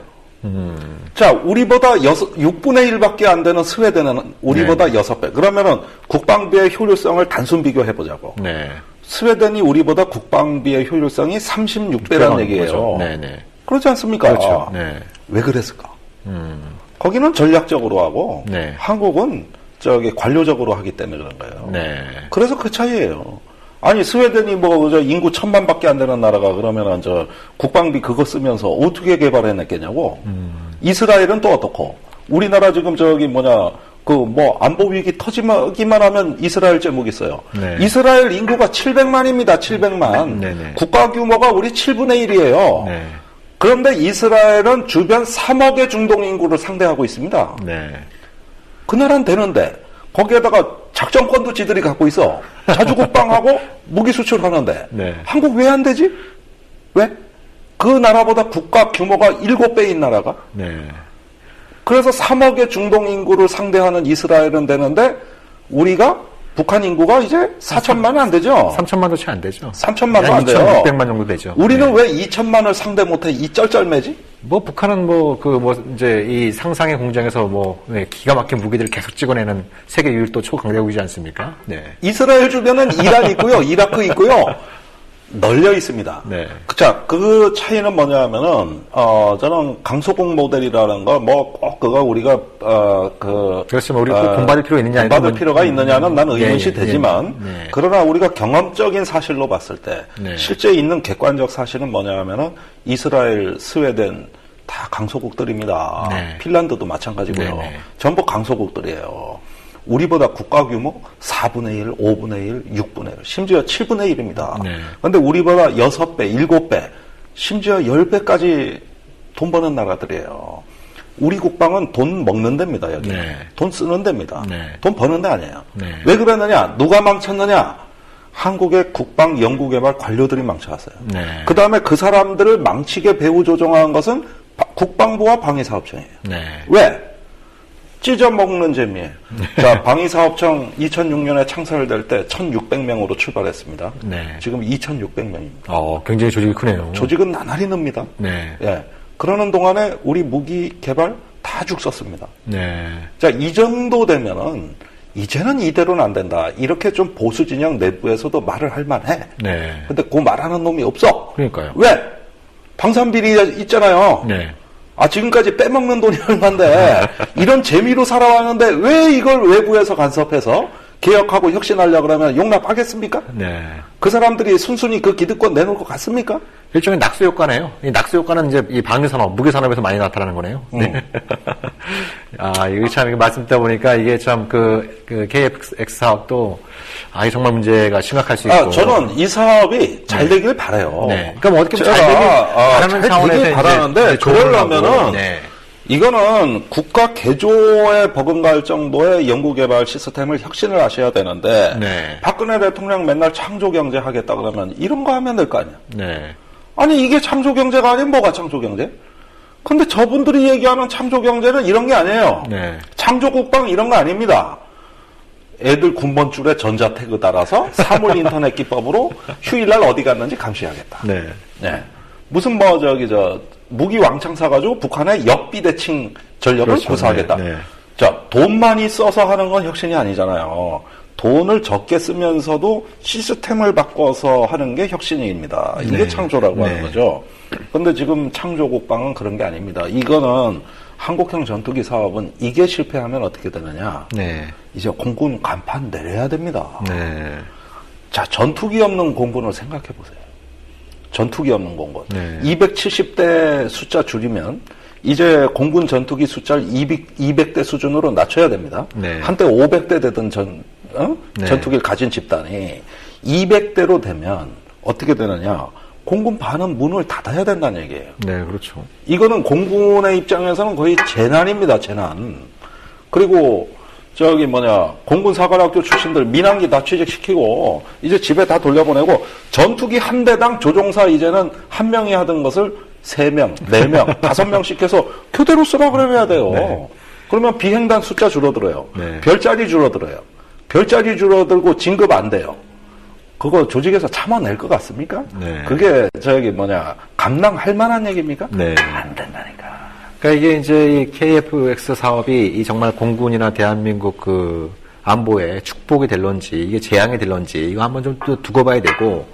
자, 우리보다 6분의 1밖에 안 되는 스웨덴은 우리보다 6배. 그러면은 국방비의 효율성을 단순 비교해보자고.
네.
스웨덴이 우리보다 국방비의 효율성이 36배라는 얘기예요.
네네.
그렇지 않습니까?
그렇죠. 네.
왜 그랬을까? 거기는 전략적으로 하고
네.
한국은 관료적으로 하기 때문에 그런 거예요.
네.
그래서 그 차이예요. 아니 스웨덴이 인구 1000만밖에 안 되는 나라가 그러면은 국방비 그거 쓰면서 어떻게 개발해냈겠냐고. 이스라엘은 또 어떻고. 우리나라 지금 안보 위기 터지기만 하면 이스라엘 제목 있어요.
네.
이스라엘 인구가 700만입니다. 700만.
네네.
국가 규모가 우리 7분의 1이에요.
네.
그런데 이스라엘은 주변 3억의 중동 인구를 상대하고 있습니다.
네.
그 나라는 되는데 거기에다가 작전권도 지들이 갖고 있어. 자주국방하고 무기 수출하는데
네.
한국 왜 안 되지? 왜? 그 나라보다 국가 규모가 7배인 나라가.
네.
그래서 3억의 중동 인구를 상대하는 이스라엘은 되는데 우리가 북한 인구가 이제 4천만은 안 되죠.
3천만도 채 안 되죠.
3천만도 안 돼요.
2,600만 정도 되죠.
우리는 왜 2천만을 상대 못해 이 쩔쩔매지?
북한은 이제 이 상상의 공장에서 기가 막힌 무기들을 계속 찍어내는 세계 유일 또 초강대국이지 않습니까? 네.
이스라엘 주변은 이란 있고요, 이라크 있고요, 널려 있습니다.
네.
자, 그 차이는 뭐냐면은, 저는 강소국 모델이라는 거, 꼭 그거 우리가,
그렇지만 우리 꼭 공부받을 필요가 있느냐,
공부받을 필요가 있느냐는 난 의문시 되지만,
네.
그러나 우리가 경험적인 사실로 봤을 때,
네.
실제 있는 객관적 사실은 뭐냐면은, 이스라엘, 스웨덴, 다 강소국들입니다.
네.
핀란드도 마찬가지고요.
네, 네.
전부 강소국들이에요. 우리보다 국가 규모 4분의 1, 5분의 1, 6분의 1, 심지어 7분의 1입니다.
네.
그런데 우리보다 6배, 7배, 심지어 10배까지 돈 버는 나라들이에요. 우리 국방은 돈 먹는 데입니다, 여기.
네.
돈 쓰는 데입니다.
네.
돈 버는 데 아니에요.
네.
왜 그러느냐? 누가 망쳤느냐? 한국의 국방 연구개발 관료들이 망쳐왔어요.
네.
그 다음에 그 사람들을 망치게 배후 조종한 것은 국방부와 방위사업청이에요.
네.
왜? 찢어먹는 재미에. 자, 방위사업청 2006년에 창설될 때 1,600명으로 출발했습니다.
네.
지금 2,600명입니다.
굉장히 조직이 크네요.
조직은 나날이 늡니다.
네.
예. 그러는 동안에 우리 무기 개발 다 죽 썼습니다.
네.
자, 이 정도 되면은 이제는 이대로는 안 된다. 이렇게 좀 보수 진영 내부에서도 말을 할 만해.
네.
근데 그 말하는 놈이 없어.
그러니까요.
왜? 방산비리 있잖아요.
네.
지금까지 빼먹는 돈이 얼만데 이런 재미로 살아왔는데 왜 이걸 외부에서 간섭해서 개혁하고 혁신하려고 그러면 용납하겠습니까?
네.
그 사람들이 순순히 그 기득권 내놓을 것 같습니까?
일종의 낙수 효과네요. 이 낙수 효과는 이제 이 방위산업, 무기산업에서 많이 나타나는 거네요. 네. 이게 참, 말씀 듣다 보니까 이게 참 KF-X 사업도, 이게 정말 문제가 심각할 수 있고.
저는 이 사업이 잘 되길 바라요.
네. 그러니까 어떻게 잘 되길 바라는 차원에서
바라는데, 그러려면은, 이거는 국가 개조에 버금갈 정도의 연구개발 시스템을 혁신을 하셔야 되는데,
네.
박근혜 대통령 맨날 창조경제 하겠다 그러면 이런 거 하면 될 거 아니야.
네.
아니, 이게 창조경제가 아니면 뭐가 창조경제? 근데 저분들이 얘기하는 창조경제는 이런 게 아니에요.
네.
창조국방 이런 거 아닙니다. 애들 군번줄에 전자태그 달아서 사물 인터넷 기법으로 휴일날 어디 갔는지 감시하겠다.
네.
네. 무슨 무기 왕창 사가지고 북한의 역비대칭 전력을
그렇죠.
구사하겠다.
네.
자, 돈 많이 써서 하는 건 혁신이 아니잖아요. 돈을 적게 쓰면서도 시스템을 바꿔서 하는 게 혁신입니다. 이게
네.
창조라고 하는
네.
거죠. 그런데 지금 창조국방은 그런 게 아닙니다. 이거는 한국형 전투기 사업은 이게 실패하면 어떻게 되느냐.
네.
이제 공군 간판 내려야 됩니다.
네.
자, 전투기 없는 공군을 생각해 보세요. 전투기 없는 공군.
네.
270대 숫자 줄이면 이제 공군 전투기 숫자를 200대 수준으로 낮춰야 됩니다.
네.
한때 500대 되던
네.
전투기를 가진 집단이 200대로 되면 어떻게 되느냐. 공군 반은 문을 닫아야 된다는 얘기예요.
네, 그렇죠.
이거는 공군의 입장에서는 거의 재난입니다, 재난. 그리고 공군 사관학교 출신들 민항기 다 취직시키고 이제 집에 다 돌려보내고 전투기 한 대당 조종사 이제는 한 명이 하던 것을 3명, 4명, 5명씩 해서 교대로 쓰라고 그래야 돼요.
네.
그러면 비행단 숫자 줄어들어요.
네.
별자리 줄어들어요. 별자리 줄어들고 진급 안 돼요. 그거 조직에서 참아낼 것 같습니까?
네.
그게 감당할 만한 얘기입니까?
네.
안 된다니까.
그러니까 이게 이제 이 KF-X 사업이 이 정말 공군이나 대한민국 안보의 축복이 될런지 이게 재앙이 될런지 이거 한번 좀 또 두고 봐야 되고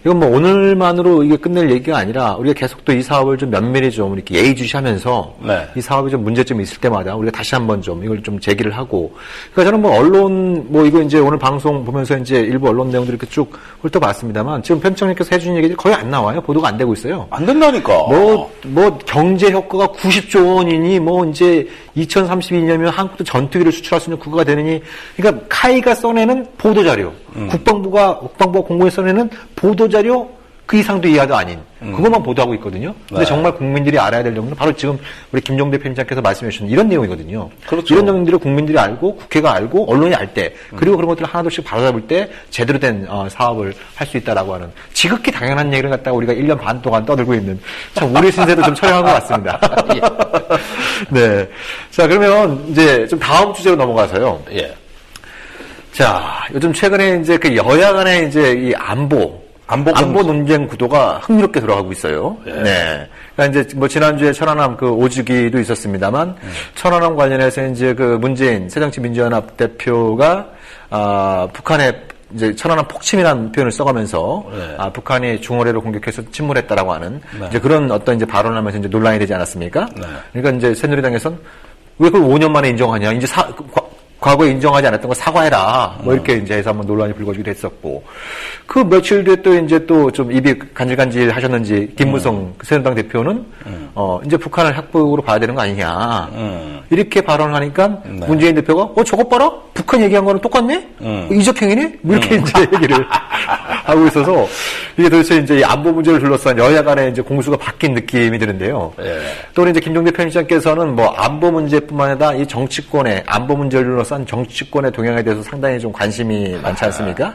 이건 뭐 오늘만으로 이게 끝낼 얘기가 아니라 우리가 계속 또 이 사업을 좀 면밀히 좀 이렇게 예의주시하면서
네.
이 사업이 좀 문제점이 있을 때마다 우리가 다시 한번 좀 이걸 좀 제기를 하고. 그러니까 저는 뭐 언론 뭐 이거 이제 오늘 방송 보면서 이제 일부 언론 내용들 이렇게 쭉 훑어봤습니다만 지금 편집장님께서 해주신 얘기들이 거의 안 나와요. 보도가 안 되고 있어요.
안 된다니까.
뭐 경제 효과가 90조 원이니 뭐 이제 2032년이면 한국도 전투기를 수출할 수 있는 국가가 되느니. 그러니까 카이가 써내는 보도 자료, 국방부가 공무원이 써내는 보도 자료 그 이상도 이하도 아닌 그것만 보도하고 있거든요. 근데
네.
정말 국민들이 알아야 될 정도는 바로 지금 우리 김종대 편집장께서 말씀해 주신 이런 내용이거든요.
그렇죠.
이런 내용들을 국민들이 알고 국회가 알고 언론이 알 때 그리고 그런 것들을 하나둘씩 바로잡을 때 제대로 된 사업을 할 수 있다라고 하는 지극히 당연한 얘기를 갖다가 우리가 1년 반 동안 떠들고 있는 참 우리 신세도 좀 촬영한 것 같습니다. 예. 네. 자, 그러면 이제 좀 다음 주제로 넘어가서요.
예.
자, 요즘 최근에 이제 그 여야 간의 이제 이 안보 논쟁 구도가 흥미롭게 돌아가고 있어요.
예.
네. 그러니까 이제 뭐 지난주에 천안함 그 오주기도 있었습니다만 천안함 관련해서 이제 그 문재인 새정치민주연합 대표가 북한의 이제 천안함 폭침이라는 표현을 써가면서
네.
북한이 중어뢰로 공격해서 침몰했다라고 하는
네.
이제 그런 어떤 이제 발언을 하면서 이제 논란이 되지 않았습니까?
네.
그러니까 이제 새누리당에서는 왜 그걸 5년 만에 인정하냐? 이제 과거에 인정하지 않았던 거 사과해라. 뭐 이렇게 이제 해서 한번 논란이 불거지기도 했었고. 그 며칠 뒤에 또 이제 또 좀 입이 간질간질 하셨는지 김무성 새누리당 대표는 이제 북한을 핵보육으로 봐야 되는 거 아니냐. 이렇게 발언을 하니까
네.
문재인 대표가 저것 봐라? 북한 얘기한 거는 똑같네? 이적행위네? 뭐 이렇게 이제 얘기를 하고 있어서 이게 도대체 이제 이 안보 문제를 둘러싼 여야 간의 이제 공수가 바뀐 느낌이 드는데요.
예.
또 이제 김종대 편집장께서는 뭐 안보 문제뿐만 아니라 이 정치권의 안보 문제를 둘러싼 정치권의 동향에 대해서 상당히 좀 관심이 많지 않습니까?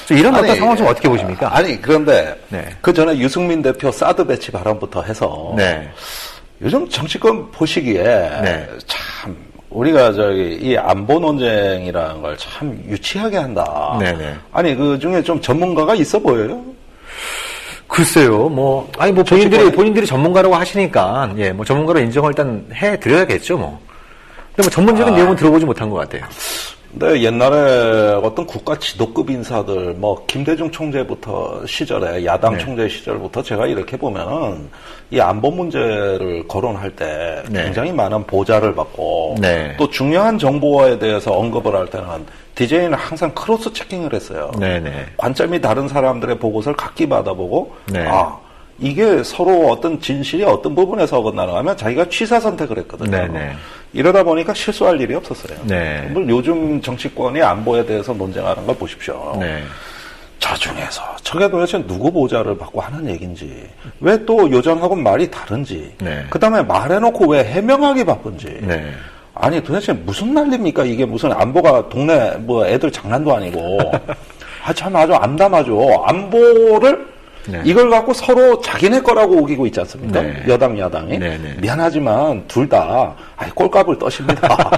이런 어떤 상황 좀 어떻게 보십니까?
아니, 그런데
네.
그 전에 유승민 대표 사드 배치 발언부터 해서
네.
요즘 정치권 보시기에
네.
참 우리가 이 안보 논쟁이라는 걸 참 유치하게 한다.
네네.
아니, 그 중에 좀 전문가가 있어 보여요?
글쎄요, 뭐, 아니, 뭐, 본인들이 전문가라고 하시니까, 예, 뭐, 전문가로 인정을 일단 해드려야겠죠, 뭐. 근데 뭐, 전문적인 내용은 들어보지 못한 것 같아요.
근데 옛날에 어떤 국가 지도급 인사들, 뭐, 김대중 총재부터 시절에, 야당
네.
총재 시절부터 제가 이렇게 보면은, 이 안보 문제를 거론할 때
네.
굉장히 많은 보좌를 받고,
네.
또 중요한 정보에 대해서 언급을 할 때는 DJ는 항상 크로스 체킹을 했어요.
네네.
관점이 다른 사람들의 보고서를 각기 받아보고,
네.
이게 서로 어떤 진실이 어떤 부분에서 어긋나는가 하면 자기가 취사 선택을 했거든요.
네네.
이러다 보니까 실수할 일이 없었어요.
네.
물 요즘 정치권이 안보에 대해서 논쟁하는 걸 보십시오.
네.
저 중에서 저게 도대체 누구 보좌를 받고 하는 얘기인지, 왜 또 요전하고 말이 다른지,
네.
그 다음에 말해놓고 왜 해명하기 바쁜지.
네.
아니 도대체 무슨 난리입니까? 이게 무슨 안보가 동네 뭐 애들 장난도 아니고. 참 아주 암담하죠. 안보를
네.
이걸 갖고 서로 자기네 거라고 우기고 있지 않습니까?
네.
여당, 야당이.
네, 네.
미안하지만 둘 다 꼴값을 떠십니다.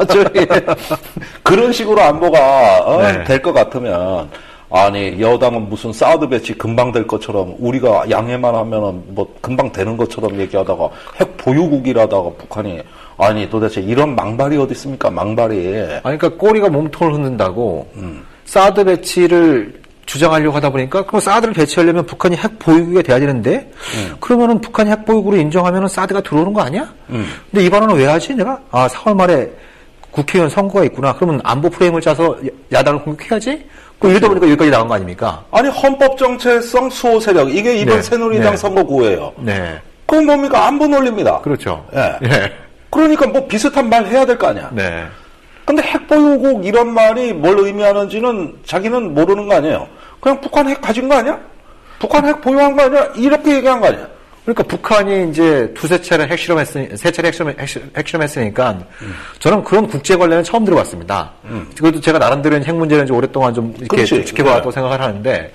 그런 식으로 안보가
네.
될 것 같으면, 아니 여당은 무슨 사드 배치 금방 될 것처럼 우리가 양해만 하면은 뭐 금방 되는 것처럼 얘기하다가 핵 보유국이라다가 북한이, 아니 도대체 이런 망발이 어디 있습니까? 망발이.
아니, 그러니까 꼬리가 몸통을 흔든다고 사드 배치를 주장하려고 하다 보니까 그럼 사드를 배치하려면 북한이 핵 보유국이 돼야 되는데 그러면은 북한이 핵 보유국으로 인정하면은 사드가 들어오는 거 아니야? 근데 이 발언은 왜 하지? 내가 4월 말에 국회의원 선거가 있구나. 그러면 안보 프레임을 짜서 야당을 공격해야지? 이러다 보니까 여기까지 나온 거 아닙니까?
아니 헌법 정체성 수호 세력, 이게 이번
네.
새누리당
네.
선거구예요.
네.
그건 뭡니까? 안보 논리입니다.
그렇죠.
예.
예.
그러니까 뭐 비슷한 말 해야 될 거 아니야.
네.
근데 핵보유국 이런 말이 뭘 의미하는지는 자기는 모르는 거 아니에요. 그냥 북한 핵 가진 거 아니야? 북한 핵 보유한 거 아니야? 이렇게 얘기한 거 아니야?
그러니까 북한이 이제 세 차례 핵실험했으니까 저는 그런 국제 관련은 처음 들어봤습니다. 그래도 제가 나름대로 핵 문제는 이제 오랫동안 좀 이렇게
그렇지.
지켜봐왔다고 생각을 하는데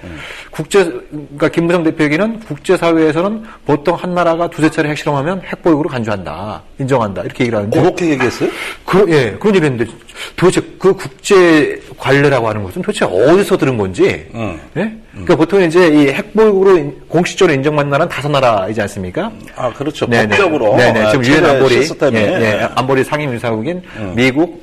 그러니까 김무성 대표 얘기는 국제사회에서는 보통 한 나라가 두세 차례 핵실험하면 핵보유국으로 간주한다, 인정한다 이렇게 얘기를 하는데
그렇게 얘기했어요?
예, 그런 얘기 했는데 도대체 그 국제 관례라고 하는 것은 도대체 어디서 들은 건지 예? 그러니까 보통 이제 이 핵보유국으로 공식적으로 인정받는 나라는 5나라이지 않습니까?
아, 그렇죠.
네네.
법적으로.
네네. 지금 유엔 안보리,
시스템이.
안보리 상임이사국인 미국,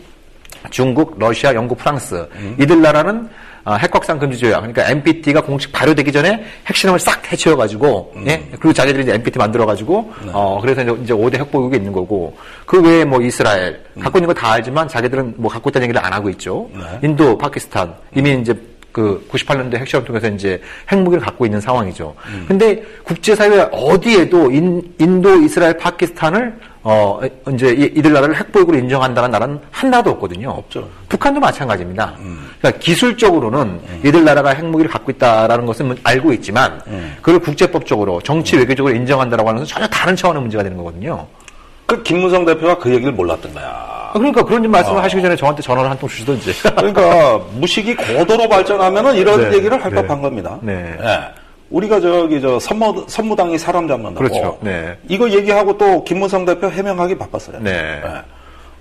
중국, 러시아, 영국, 프랑스 이들 나라는 핵 확산 금지 조약, 그러니까 NPT가 공식 발효되기 전에 핵실험을 싹 해치워가지고, 예? 그리고 자기들이 이제 NPT 만들어가지고, 그래서 이제 5대 핵보유국이 있는 거고, 그 외에 뭐 이스라엘, 갖고 있는 거 다 알지만 자기들은 뭐 갖고 있다는 얘기를 안 하고 있죠. 인도, 파키스탄, 이미 이제 그 98년도 핵실험 통해서 이제 핵무기를 갖고 있는 상황이죠. 근데 국제사회 어디에도 인도, 이스라엘, 파키스탄을 이제 이들 나라를 핵보유국으로 인정한다는 나라는 한 나라도 없거든요.
없죠.
북한도 마찬가지입니다. 그러니까 기술적으로는 이들 나라가 핵무기를 갖고 있다라는 것은 알고 있지만 그걸 국제법적으로 정치 외교적으로 인정한다라고 하는 것은 전혀 다른 차원의 문제가 되는 거거든요.
그 김무성 대표가 그 얘기를 몰랐던 거야.
그러니까 그런 말씀을 하시기 전에 저한테 전화를 한 통 주시던지.
그러니까 무식이 고도로 발전하면은 이런 얘기를 할 법한 겁니다. 네. 우리가 선무당이 사람 잡는다고.
그렇죠. 네.
이거 얘기하고 또 김무성 대표 해명하기 바빴어요.
네.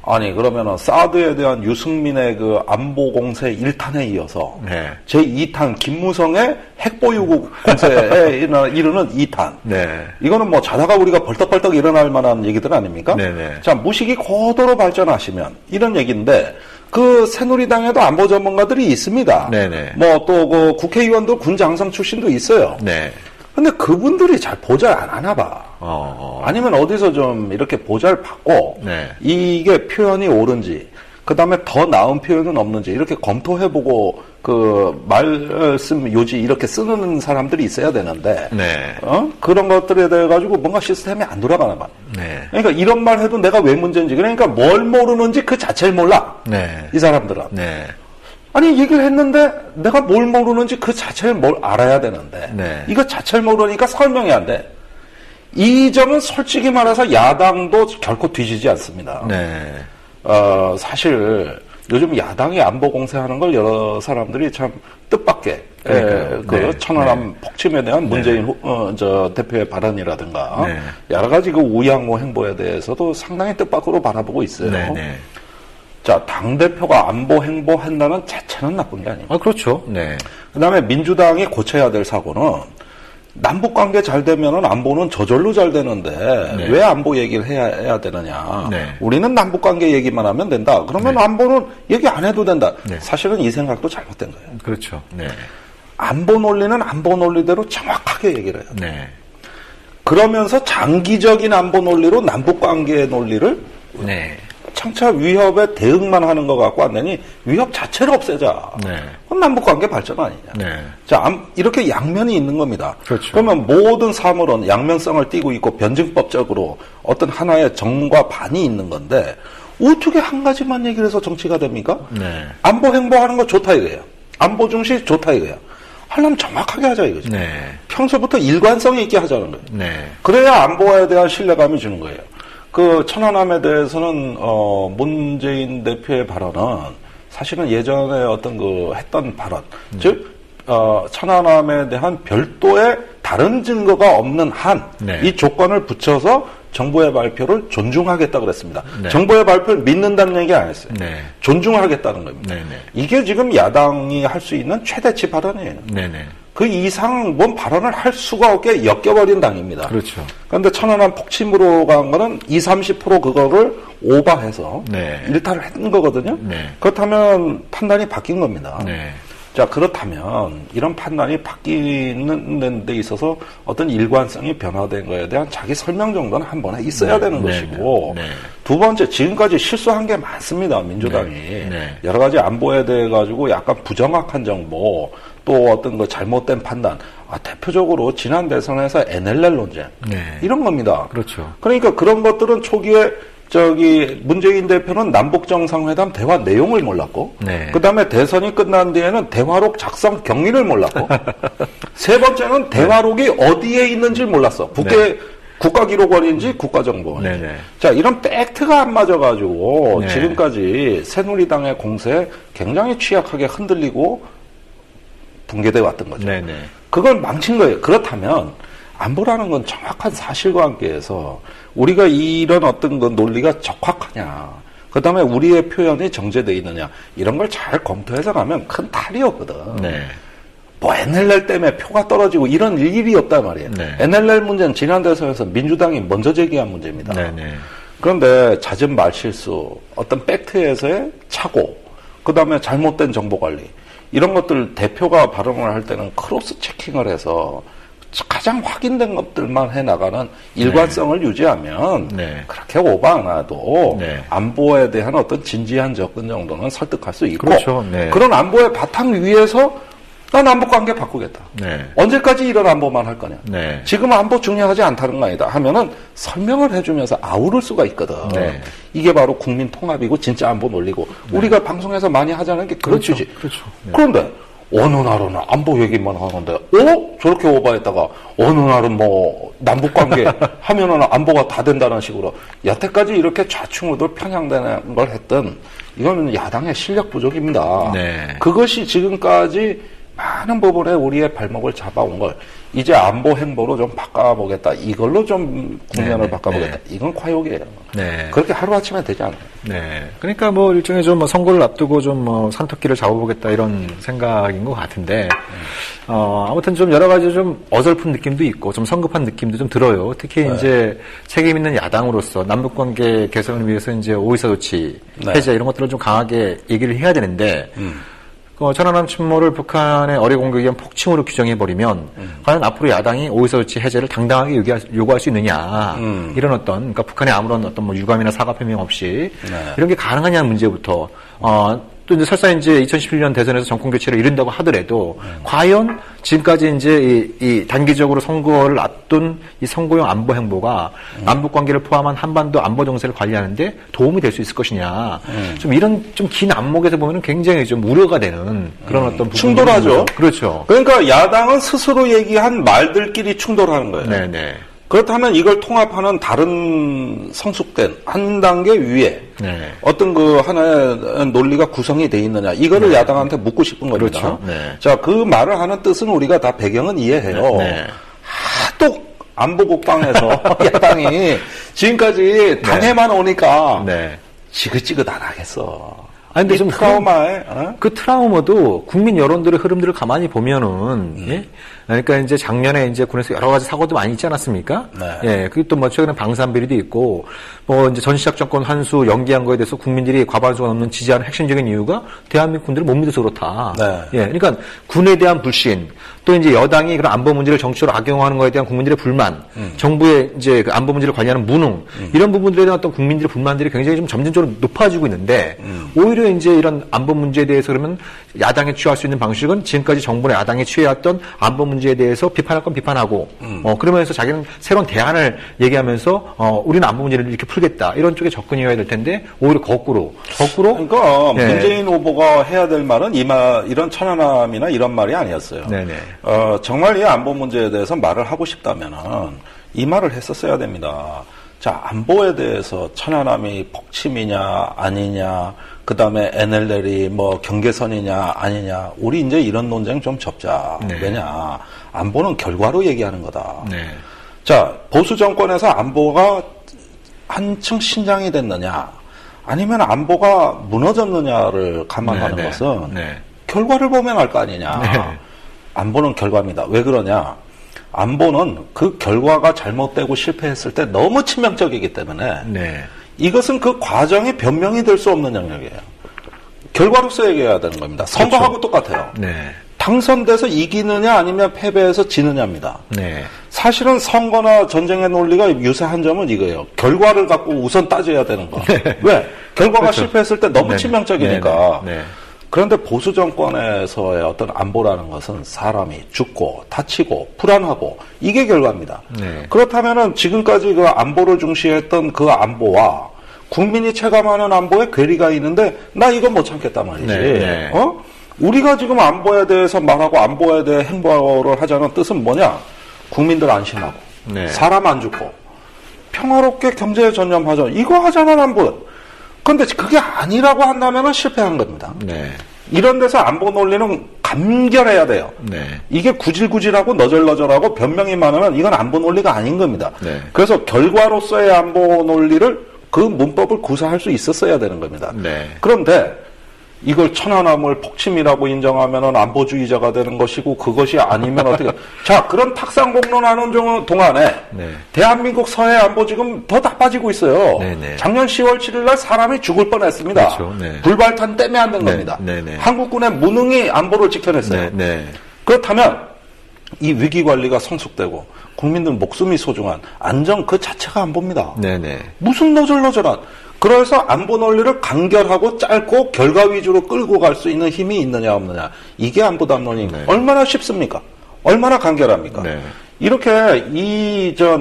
아니 그러면은 사드에 대한 유승민의 그 안보 공세 1탄에 이어서 제 2탄 김무성의 핵보유국 공세에 이르는 2탄. 이거는 뭐 자다가 우리가 벌떡벌떡 일어날 만한 얘기들 아닙니까? 자, 무식이 고도로 발전하시면 이런 얘기인데 그 새누리당에도 안보 전문가들이 있습니다. 뭐 또 그 국회의원도 군장성 출신도 있어요. 근데 그분들이 잘 보잘 안 하나 봐. 아니면 어디서 좀 이렇게 보잘 받고 이게 표현이 옳은지 그다음에 더 나은 표현은 없는지 이렇게 검토해보고 그 말씀 요지 이렇게 쓰는 사람들이 있어야 되는데 그런 것들에 대해 가지고 뭔가 시스템이 안 돌아가나 봐. 그러니까 이런 말 해도 내가 왜 문제인지 그러니까 뭘 모르는지 그 자체를 몰라. 이 사람들은. 아니 얘기를 했는데 내가 뭘 모르는지 그 자체를 뭘 알아야 되는데 이거 자체를 모르니까 설명이 안 돼. 이 점은 솔직히 말해서 야당도 결코 뒤지지 않습니다. 사실 요즘 야당이 안보 공세하는 걸 여러 사람들이 참 뜻밖의 천안함 폭침에 대한 문재인 대표의 발언이라든가 여러 가지 그 우양호 행보에 대해서도 상당히 뜻밖으로 바라보고 있어요. 자, 당대표가 안보 행보한다는 자체는 나쁜 게 아니에요.
그렇죠.
그 다음에 민주당이 고쳐야 될 사고는 남북관계 잘 되면은 안보는 저절로 잘 되는데 왜 안보 얘기를 해야 되느냐. 우리는 남북관계 얘기만 하면 된다. 그러면 안보는 얘기 안 해도 된다. 사실은 이 생각도 잘못된 거예요.
그렇죠.
안보 논리는 안보 논리대로 정확하게 얘기를 해요. 그러면서 장기적인 안보 논리로 남북관계 논리를 청차 위협에 대응만 하는 것 같고 안 되니 위협 자체를 없애자. 그건 남북관계 발전 아니냐. 자, 이렇게 양면이 있는 겁니다. 그러면 모든 사물은 양면성을 띠고 있고 변증법적으로 어떤 하나의 정과 반이 있는 건데 어떻게 한 가지만 얘기를 해서 정치가 됩니까? 안보 행보하는 거 좋다 이거예요. 안보 중시 좋다 이거예요. 하려면 정확하게 하자 이거죠. 평소부터 일관성 있게 하자는 거예요. 그래야 안보에 대한 신뢰감이 주는 거예요. 그 천안함에 대해서는 문재인 대표의 발언은 사실은 예전에 어떤 그 했던 발언, 즉 천안함에 대한 별도의 다른 증거가 없는 한 이 조건을 붙여서 정부의 발표를 존중하겠다 그랬습니다. 정부의 발표를 믿는다는 얘기 안 했어요. 존중하겠다는 겁니다. 이게 지금 야당이 할 수 있는 최대치 발언이에요. 그 이상 뭔 발언을 할 수가 없게 엮여버린 당입니다. 그런데 천안함 폭침으로 간 거는 20, 30% 그거를 오버해서 일탈을 했던 거거든요. 그렇다면 판단이 바뀐 겁니다. 자, 그렇다면 이런 판단이 바뀌는 데 있어서 어떤 일관성이 변화된 거에 대한 자기 설명 정도는 한 번에 있어야 되는 것이고 두 번째, 지금까지 실수한 게 많습니다. 민주당이. 여러 가지 안보에 대해 가지고 약간 부정확한 정보 또 어떤 그 잘못된 판단, 대표적으로 지난 대선에서 NLL 논쟁 이런 겁니다. 그러니까 그런 것들은 초기에 문재인 대표는 남북정상회담 대화 내용을 몰랐고, 그 다음에 대선이 끝난 뒤에는 대화록 작성 경위를 몰랐고, 세 번째는 대화록이 어디에 있는지 몰랐어. 국가기록원인지 국가정보원인지. 자, 이런 팩트가 안 맞아가지고 지금까지 새누리당의 공세에 굉장히 취약하게 흔들리고 붕괴돼 왔던 거죠. 그걸 망친 거예요. 그렇다면 안보라는 건 정확한 사실과 함께해서 우리가 이런 어떤 그 논리가 적확하냐, 그 다음에 우리의 표현이 정제되어 있느냐, 이런 걸 잘 검토해서 가면 큰 탈이 없거든. 뭐 NLL 때문에 표가 떨어지고 이런 일이 없단 말이에요. NLL 문제는 지난 대선에서 민주당이 먼저 제기한 문제입니다. 그런데 잦은 말실수, 어떤 팩트에서의 착오, 그 다음에 잘못된 정보관리, 이런 것들 대표가 발언을 할 때는 크로스 체킹을 해서 가장 확인된 것들만 해나가는 일관성을 유지하면 그렇게 오버 안 해도 안보에 대한 어떤 진지한 접근 정도는 설득할 수 있고
그렇죠.
그런 안보의 바탕 위에서 난 안보관계 바꾸겠다. 언제까지 이런 안보만 할 거냐. 지금 안보 중요하지 않다는 거 아니다 하면은 설명을 해주면서 아우를 수가 있거든. 이게 바로 국민 통합이고 진짜 안보 논리고 우리가 방송에서 많이 하자는 게 그런 취지. 그런데 어느 날은 안보 얘기만 하는데, 저렇게 오버했다가, 어느 날은 뭐, 남북관계 하면은 안보가 다 된다는 식으로, 여태까지 이렇게 좌충우돌 편향되는 걸 했던, 이거는 야당의 실력 부족입니다. 그것이 지금까지 많은 부분에 우리의 발목을 잡아온 걸, 이제 안보 행보로 좀 바꿔보겠다. 이걸로 좀 국면을 바꿔보겠다. 이건 과욕이에요. 그렇게 하루아침에 되지 않아요.
그러니까 뭐 일종의 좀 뭐 선거를 앞두고 좀 뭐 산토끼를 잡아보겠다 이런 생각인 것 같은데, 아무튼 좀 여러 가지 좀 어설픈 느낌도 있고 좀 성급한 느낌도 좀 들어요. 특히 이제 책임 있는 야당으로서 남북관계 개선을 위해서 이제 오이사 조치 해제 이런 것들을 좀 강하게 얘기를 해야 되는데, 천안함 침몰을 북한의 어뢰 공격에 의한 폭침으로 규정해버리면, 과연 앞으로 야당이 오이사 조치 해제를 당당하게 요구할 수 있느냐, 이런 어떤, 그러니까 북한의 아무런 어떤 뭐 유감이나 사과 표명 없이, 이런 게 가능하냐는 문제부터, 또 이제 설사 이제 2011년 대선에서 정권 교체를 이룬다고 하더라도, 과연 지금까지 이제 이 단기적으로 선거를 앞둔 이 선거용 안보 행보가 남북 관계를 포함한 한반도 안보 정세를 관리하는데 도움이 될 수 있을 것이냐. 좀 이런 좀 긴 안목에서 보면은 굉장히 좀 우려가 되는 그런 어떤
충돌하죠.
그렇죠.
그러니까 야당은 스스로 얘기한 말들끼리 충돌하는 거예요. 그렇다면 이걸 통합하는 다른 성숙된 한 단계 위에 어떤 그 하나의 논리가 구성이 돼 있느냐 이거를 야당한테 묻고 싶은 겁니다. 자, 그 말을 하는 뜻은 우리가 다 배경은 이해해요. 하도 안보 국방에서 야당이 지금까지 당해만 오니까 지긋지긋 안 하겠어.
아니, 근데 좀 그 트라우마도 국민 여론들의 흐름들을 가만히 보면은, 그러니까 이제 작년에 이제 군에서 여러 가지 사고도 많이 있지 않았습니까? 그리고 또 뭐 최근에 방산 비리도 있고, 뭐 이제 전시작 정권 환수 연기한 거에 대해서 국민들이 과반수가 넘는 지지하는 핵심적인 이유가 대한민국 군대를 못 믿어서 그렇다. 그러니까 군에 대한 불신, 또 이제 여당이 그런 안보 문제를 정치적으로 악용하는 거에 대한 국민들의 불만, 정부의 이제 그 안보 문제를 관리하는 무능, 이런 부분들에 대한 어떤 국민들의 불만들이 굉장히 좀 점진적으로 높아지고 있는데, 오히려 이제 이런 안보 문제에 대해서 그러면 야당이 취할 수 있는 방식은 지금까지 정부나 야당이 취해왔던 안보 문제에 대해서 비판할 건 비판하고, 그러면서 자기는 새로운 대안을 얘기하면서, 우리는 안보 문제를 이렇게 풀겠다. 이런 쪽에 접근이어야 될 텐데, 오히려 거꾸로.
그러니까, 문재인 후보가 해야 될 말은 이런 천안함이나 이런 말이 아니었어요. 정말 이 안보 문제에 대해서 말을 하고 싶다면은, 이 말을 했었어야 됩니다. 자, 안보에 대해서 천안함이 폭침이냐, 아니냐, 그 다음에 NLL이 뭐 경계선이냐, 아니냐, 우리 이제 이런 논쟁 좀 접자. 왜냐, 안보는 결과로 얘기하는 거다. 자, 보수 정권에서 안보가 한층 신장이 됐느냐, 아니면 안보가 무너졌느냐를 감안하는 것은 결과를 보면 알 거 아니냐. 안보는 결과입니다. 왜 그러냐? 안보는 그 결과가 잘못되고 실패했을 때 너무 치명적이기 때문에 이것은 그 과정의 변명이 될 수 없는 영역이에요. 결과로서 얘기해야 되는 겁니다. 선거하고 똑같아요. 당선돼서 이기느냐 아니면 패배해서 지느냐입니다. 사실은 선거나 전쟁의 논리가 유사한 점은 이거예요. 결과를 갖고 우선 따져야 되는 거. 왜? 결과가 실패했을 때 너무 치명적이니까. 그런데 보수 정권에서의 어떤 안보라는 것은 사람이 죽고 다치고 불안하고 이게 결과입니다. 그렇다면은 지금까지 그 안보를 중시했던 그 안보와 국민이 체감하는 안보에 괴리가 있는데 나 이건 못 참겠단 말이지. 우리가 지금 안보에 대해서 말하고 안보에 대해 행보를 하자는 뜻은 뭐냐? 국민들 안심하고 사람 안 죽고 평화롭게 경제에 전념하자. 이거 하자는 안보. 그런데 그게 아니라고 한다면 실패한 겁니다. 이런 데서 안보 논리는 감결해야 돼요. 이게 구질구질하고 너절너절하고 변명이 많으면 이건 안보 논리가 아닌 겁니다. 그래서 결과로서의 안보 논리를 그 문법을 구사할 수 있었어야 되는 겁니다. 그런데 이걸 천안함을 폭침이라고 인정하면은 안보주의자가 되는 것이고 그것이 아니면 어떻게 자 그런 탁상 공론하는 동안에 대한민국 서해 안보 지금 더 나빠지고 있어요. 작년 10월 7일 날 사람이 죽을 뻔했습니다.
그렇죠.
불발탄 때문에 안 된 겁니다. 한국군의 무능이 안보를 지켜냈어요. 그렇다면 이 위기 관리가 성숙되고 국민들 목숨이 소중한 안정 그 자체가 안보입니다. 무슨 너절너절한 그래서 안보 논리를 간결하고 짧고 결과 위주로 끌고 갈 수 있는 힘이 있느냐 없느냐 이게 안보 담론이 얼마나 쉽습니까? 얼마나 간결합니까? 이렇게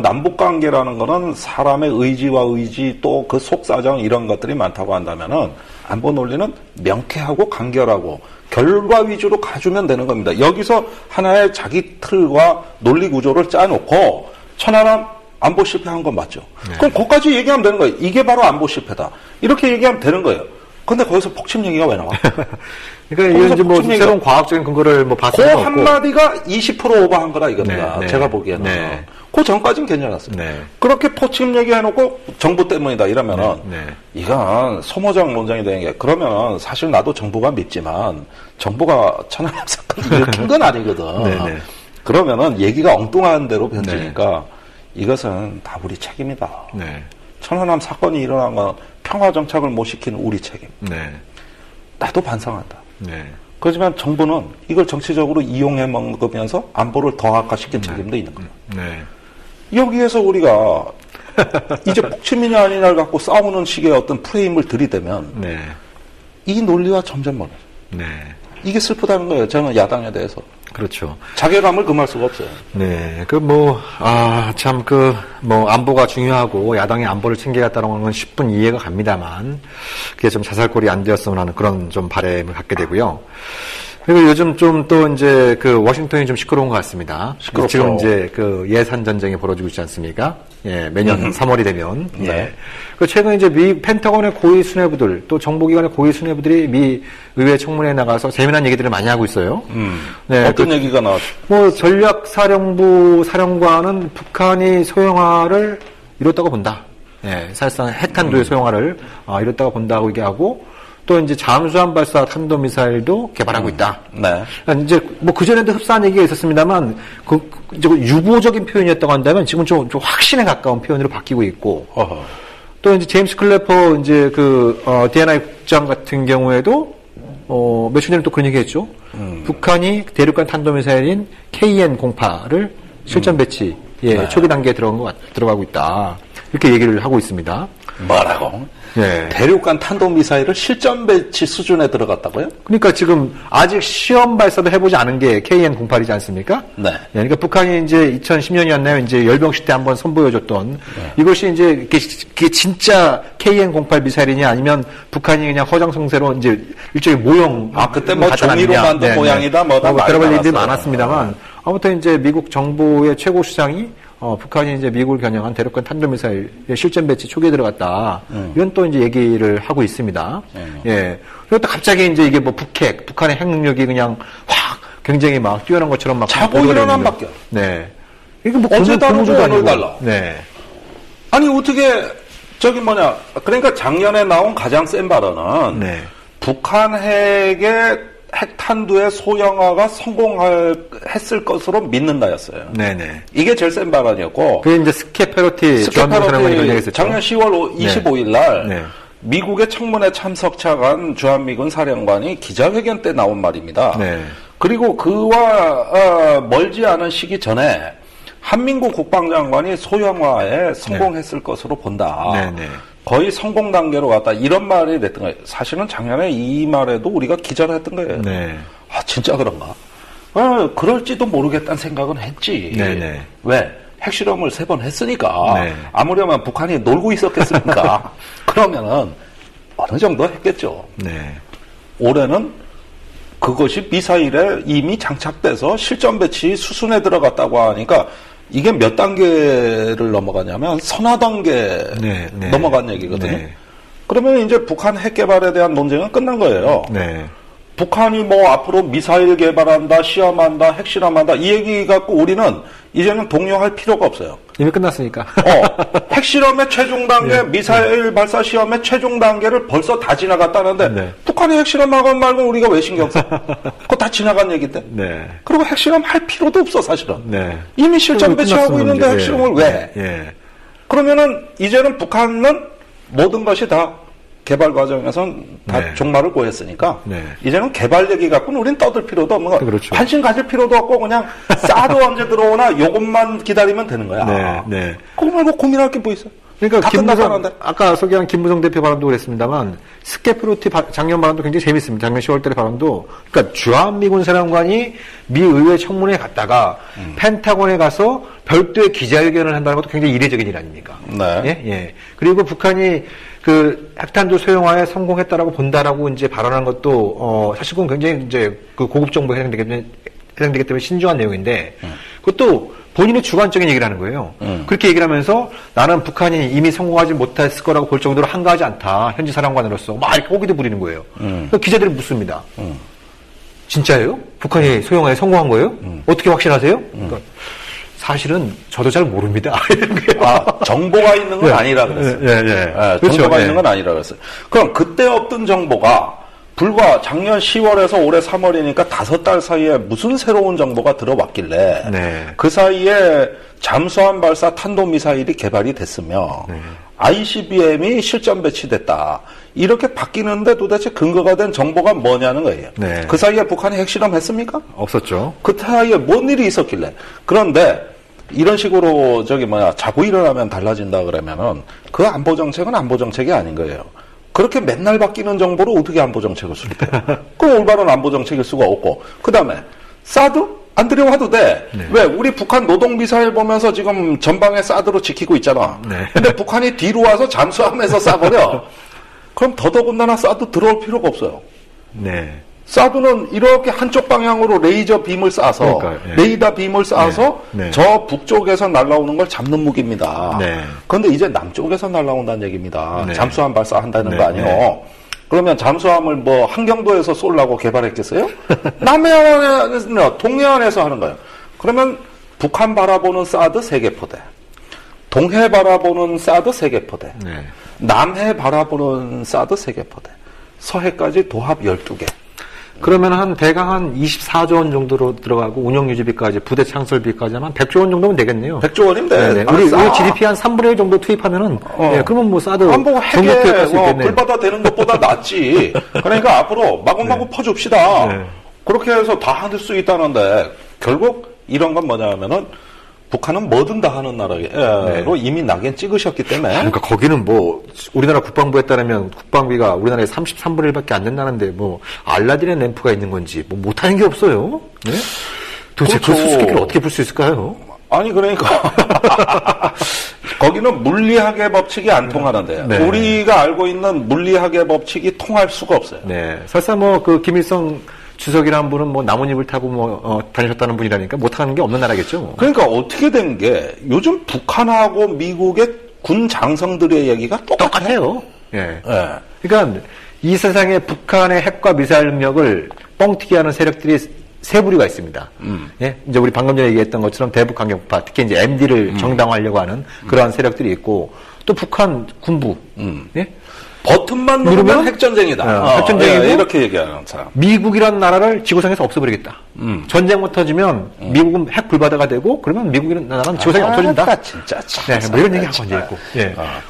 남북 관계라는 거는 사람의 의지와 의지 또 그 속사정 이런 것들이 많다고 한다면은 안보 논리는 명쾌하고 간결하고 결과 위주로 가주면 되는 겁니다. 여기서 하나의 자기 틀과 논리 구조를 짜놓고 천안함 안보 실패한 건 맞죠. 그럼 거기까지 얘기하면 되는 거예요. 이게 바로 안보 실패다. 이렇게 얘기하면 되는 거예요. 근데 거기서 폭침 얘기가 왜 나와?
그러니까 이건 이제 뭐 새로운 과학적인 근거를 뭐 봤을 수 없고.
그 한마디가 20% 오버한 거다 이겁니다. 제가 보기에는. 그 전까지는 괜찮았어요. 그렇게 폭침 얘기해놓고 정부 때문이다 이러면은 이건 소모적 논쟁이 되는 게 그러면 사실 나도 정부가 밉지만 정부가 천안함 사건을 일으킨 건 아니거든. 그러면은 얘기가 엉뚱한 대로 변치니까 이것은 다 우리 책임이다. 천안함 사건이 일어난 건 평화 정착을 못 시키는 우리 책임. 나도 반성한다. 그렇지만 정부는 이걸 정치적으로 이용해 먹으면서 안보를 더 악화시킨 책임도 있는 거예요. 여기에서 우리가 이제 폭침이냐 아니냐를 갖고 싸우는 식의 어떤 프레임을 들이대면 이 논리와 점점 멀어져. 이게 슬프다는 거예요. 저는 야당에 대해서.
그렇죠.
자괴감을 금할 수가 없어요.
안보가 중요하고 야당이 안보를 챙겨갔다는 건 10분 이해가 갑니다만, 그게 좀 자살골이 안 되었으면 하는 그런 좀 바람을 갖게 되고요. 그리고 요즘 좀 또 이제 워싱턴이 좀 시끄러운 것 같습니다.
시끄럽죠.
지금 이제 예산 전쟁이 벌어지고 있지 않습니까? 매년 3월이 되면. 그 최근 이제 미 펜타곤의 고위 수뇌부들, 또 정보기관의 고위 수뇌부들이 미 의회 청문회에 나가서 재미난 얘기들을 많이 하고 있어요.
어떤 얘기가 나왔죠?
전략사령부 사령관은 북한이 소형화를 이뤘다고 본다. 사실상 핵탄두의 소형화를 이뤘다고 본다고 얘기하고, 또 이제 잠수함 발사 탄도미사일도 개발하고 있다. 이제 그전에도 흡사한 얘기가 있었습니다만, 이제 유보적인 표현이었다고 한다면 지금 좀 확신에 가까운 표현으로 바뀌고 있고, 또 이제 제임스 클래퍼 이제 DNI 국장 같은 경우에도 며칠 전에 또 그런 얘기 했죠. 북한이 대륙간 탄도미사일인 KN-08을 실전 배치, 초기 단계에 들어가고 있다. 이렇게 얘기를 하고 있습니다.
뭐라고? 대륙간 탄도미사일을 실전 배치 수준에 들어갔다고요?
그러니까 지금 아직 시험 발사도 해보지 않은 게 KN-08이지 않습니까? 그러니까 북한이 이제 2010년이었나요? 이제 열병식 때 한번 선보여줬던 이것이 이제 그게 진짜 KN-08 미사일이냐 아니면 북한이 그냥 허장성세로 이제 일종의 모형.
그때 종이로 만든 모양이다 뭐다.
여러 가지 얘기들이 많았습니다만 아무튼 이제 미국 정부의 최고 수장이 북한이 이제 미국을 겨냥한 대륙간 탄도미사일 실전 배치 초기에 들어갔다. 이런 또 이제 얘기를 하고 있습니다. 그리고 또 갑자기 이제 이게 북한의 핵 능력이 그냥 확 굉장히 막 뛰어난 것처럼 막
자고 일어난 밖에.
이게
어제 다르고 오늘 달라. 아니 어떻게 그러니까 작년에 나온 가장 센 발언은 북한 핵의 핵탄두의 소형화가 성공했을 것으로 믿는다였어요. 이게 제일 센 발언이었고.
그게 이제 스케페로티
작년 10월 25일 날 미국의 청문회 참석차 간 주한미군 사령관이 기자회견 때 나온 말입니다. 그리고 그와 멀지 않은 시기 전에 한민구 국방장관이 소형화에 성공했을 것으로 본다. 거의 성공 단계로 갔다. 이런 말이 됐던 거예요. 사실은 작년에 이 말에도 우리가 기자를 했던 거예요. 진짜 그런가? 그럴지도 모르겠다는 생각은 했지. 왜? 핵실험을 3번 했으니까. 아무려면 북한이 놀고 있었겠습니까? 그러면은 어느 정도 했겠죠. 올해는 그것이 미사일에 이미 장착돼서 실전 배치 수순에 들어갔다고 하니까 이게 몇 단계를 넘어가냐면 선화 단계 넘어간 얘기거든요. 그러면 이제 북한 핵 개발에 대한 논쟁은 끝난 거예요. 북한이 뭐 앞으로 미사일 개발한다, 시험한다, 핵실험한다 이 얘기 갖고 우리는 이제는 동요할 필요가 없어요.
이미 끝났으니까.
핵실험의 최종 단계, 미사일 발사 시험의 최종 단계를 벌써 다 지나갔다는데 북한이 핵실험하고 말고 우리가 왜 신경 써? 그거 다 지나간 얘기인데. 그리고 핵실험 할 필요도 없어 사실은. 이미 실전 배치하고 있는데 핵실험을 왜 해? 그러면은 이제는 북한은 모든 것이 다 개발 과정에선 다 종말을 고했으니까 이제는 개발 얘기 갖고는 우린 떠들 필요도 없는 거야. 관심 가질 필요도 없고 그냥 사드 언제 들어오나 요것만 기다리면 되는 거야. 그거 말고 고민할 게 뭐 있어?
그러니까 아까 소개한 김무성 대표 발언도 그랬습니다만 스케프로티 작년 발언도 굉장히 재밌습니다. 작년 10월 달에 발언도 그러니까 주한미군 사령관이 미 의회 청문회에 갔다가 펜타곤에 가서 별도의 기자회견을 한다는 것도 굉장히 이례적인 일 아닙니까? 그리고 북한이 그 핵탄두 소형화에 성공했다라고 본다라고 이제 발언한 것도 사실 그건 굉장히 이제 그 고급 정보에 해당되기 때문에 신중한 내용인데 그것도 본인의 주관적인 얘기를 하는 거예요. 그렇게 얘기를 하면서 나는 북한이 이미 성공하지 못했을 거라고 볼 정도로 한가하지 않다. 현지 사령관으로서 막 이렇게 호기도 부리는 거예요. 기자들이 묻습니다. 진짜예요? 북한이 소형화에 성공한 거예요? 어떻게 확신하세요? 그러니까 사실은 저도 잘 모릅니다.
정보가 있는 건 아니라 그랬어요. 정보가 있는 건 아니라 그랬어요. 그럼 그때 없던 정보가 불과 작년 10월에서 올해 3월이니까 5달 사이에 무슨 새로운 정보가 들어왔길래 그 사이에 잠수함 발사 탄도미사일이 개발이 됐으며 ICBM이 실전 배치됐다. 이렇게 바뀌는데 도대체 근거가 된 정보가 뭐냐는 거예요. 그 사이에 북한이 핵실험 했습니까?
없었죠.
그 사이에 뭔 일이 있었길래. 그런데 이런 식으로 자고 일어나면 달라진다 그러면은 그 안보 정책은 안보 정책이 아닌 거예요. 그렇게 맨날 바뀌는 정보로 어떻게 안보 정책을 수립해요? 그 올바른 안보 정책일 수가 없고. 그 다음에 사드? 안 들여와도 돼. 왜? 우리 북한 노동미사일 보면서 지금 전방에 사드로 지키고 있잖아. 근데 북한이 뒤로 와서 잠수함에서 쏴버려. 그럼 더더군다나 사드 들어올 필요가 없어요. 사드는 이렇게 한쪽 방향으로 레이저 빔을 쏴서 레이더 빔을 쏴서 저 북쪽에서 날아오는 걸 잡는 무기입니다. 그런데 이제 남쪽에서 날아온다는 얘기입니다. 잠수함 발사한다는 거 아니에요. 그러면 잠수함을 뭐 한경도에서 쏠라고 개발했겠어요? 남해안에서 동해안에서 하는 거예요. 그러면 북한 바라보는 사드 3개 포대, 동해 바라보는 사드 3개 포대, 남해 바라보는 사드 3개 포대, 서해까지 도합 12개.
그러면 대강 한 24조 원 정도로 들어가고 운영 유지비까지 부대 창설비까지 하면 100조 원 정도면 되겠네요.
100조 원이면 돼.
우리 GDP 한 3분의 1 정도 투입하면은 그러면 뭐 사드
한번 핵에 불바다 되는 것보다 낫지. 그러니까 앞으로 마구마구 퍼줍시다. 그렇게 해서 다 할 수 있다는데 결국 이런 건 뭐냐면은 북한은 뭐든 다 하는 나라로 이미 낙인 찍으셨기 때문에.
그러니까 거기는 뭐 우리나라 국방부에 따르면 국방비가 우리나라의 33분의 1밖에 안 된다는데 뭐 알라딘의 램프가 있는 건지 뭐 못하는 게 없어요. 도대체 그 수수께끼를 어떻게 풀 수 있을까요?
아니 그러니까 거기는 물리학의 법칙이 안 통하는데 우리가 알고 있는 물리학의 법칙이 통할 수가 없어요.
설사 뭐 그 김일성 주석이라는 분은 뭐 나뭇잎을 타고 다니셨다는 분이라니까 못하는 게 없는 나라겠죠. 뭐.
그러니까 어떻게 된 게 요즘 북한하고 미국의 군 장성들의 얘기가
똑같아요. 그러니까 이 세상에 북한의 핵과 미사일 능력을 뻥튀기 하는 세력들이 세 부류가 있습니다. 이제 우리 방금 전에 얘기했던 것처럼 대북 강경파, 특히 이제 MD를 정당화하려고 하는 그러한 세력들이 있고 또 북한 군부.
버튼만 누르면 핵전쟁이다.
핵전쟁이고
이렇게 얘기하는 사람.
미국이라는 나라를 지구상에서 없애버리겠다. 전쟁만 터지면 미국은 핵 불바다가 되고 그러면 미국이라는 나라는 지구상에 없어진다.
진짜
뭐 이런 얘기 하고 앉아 있고.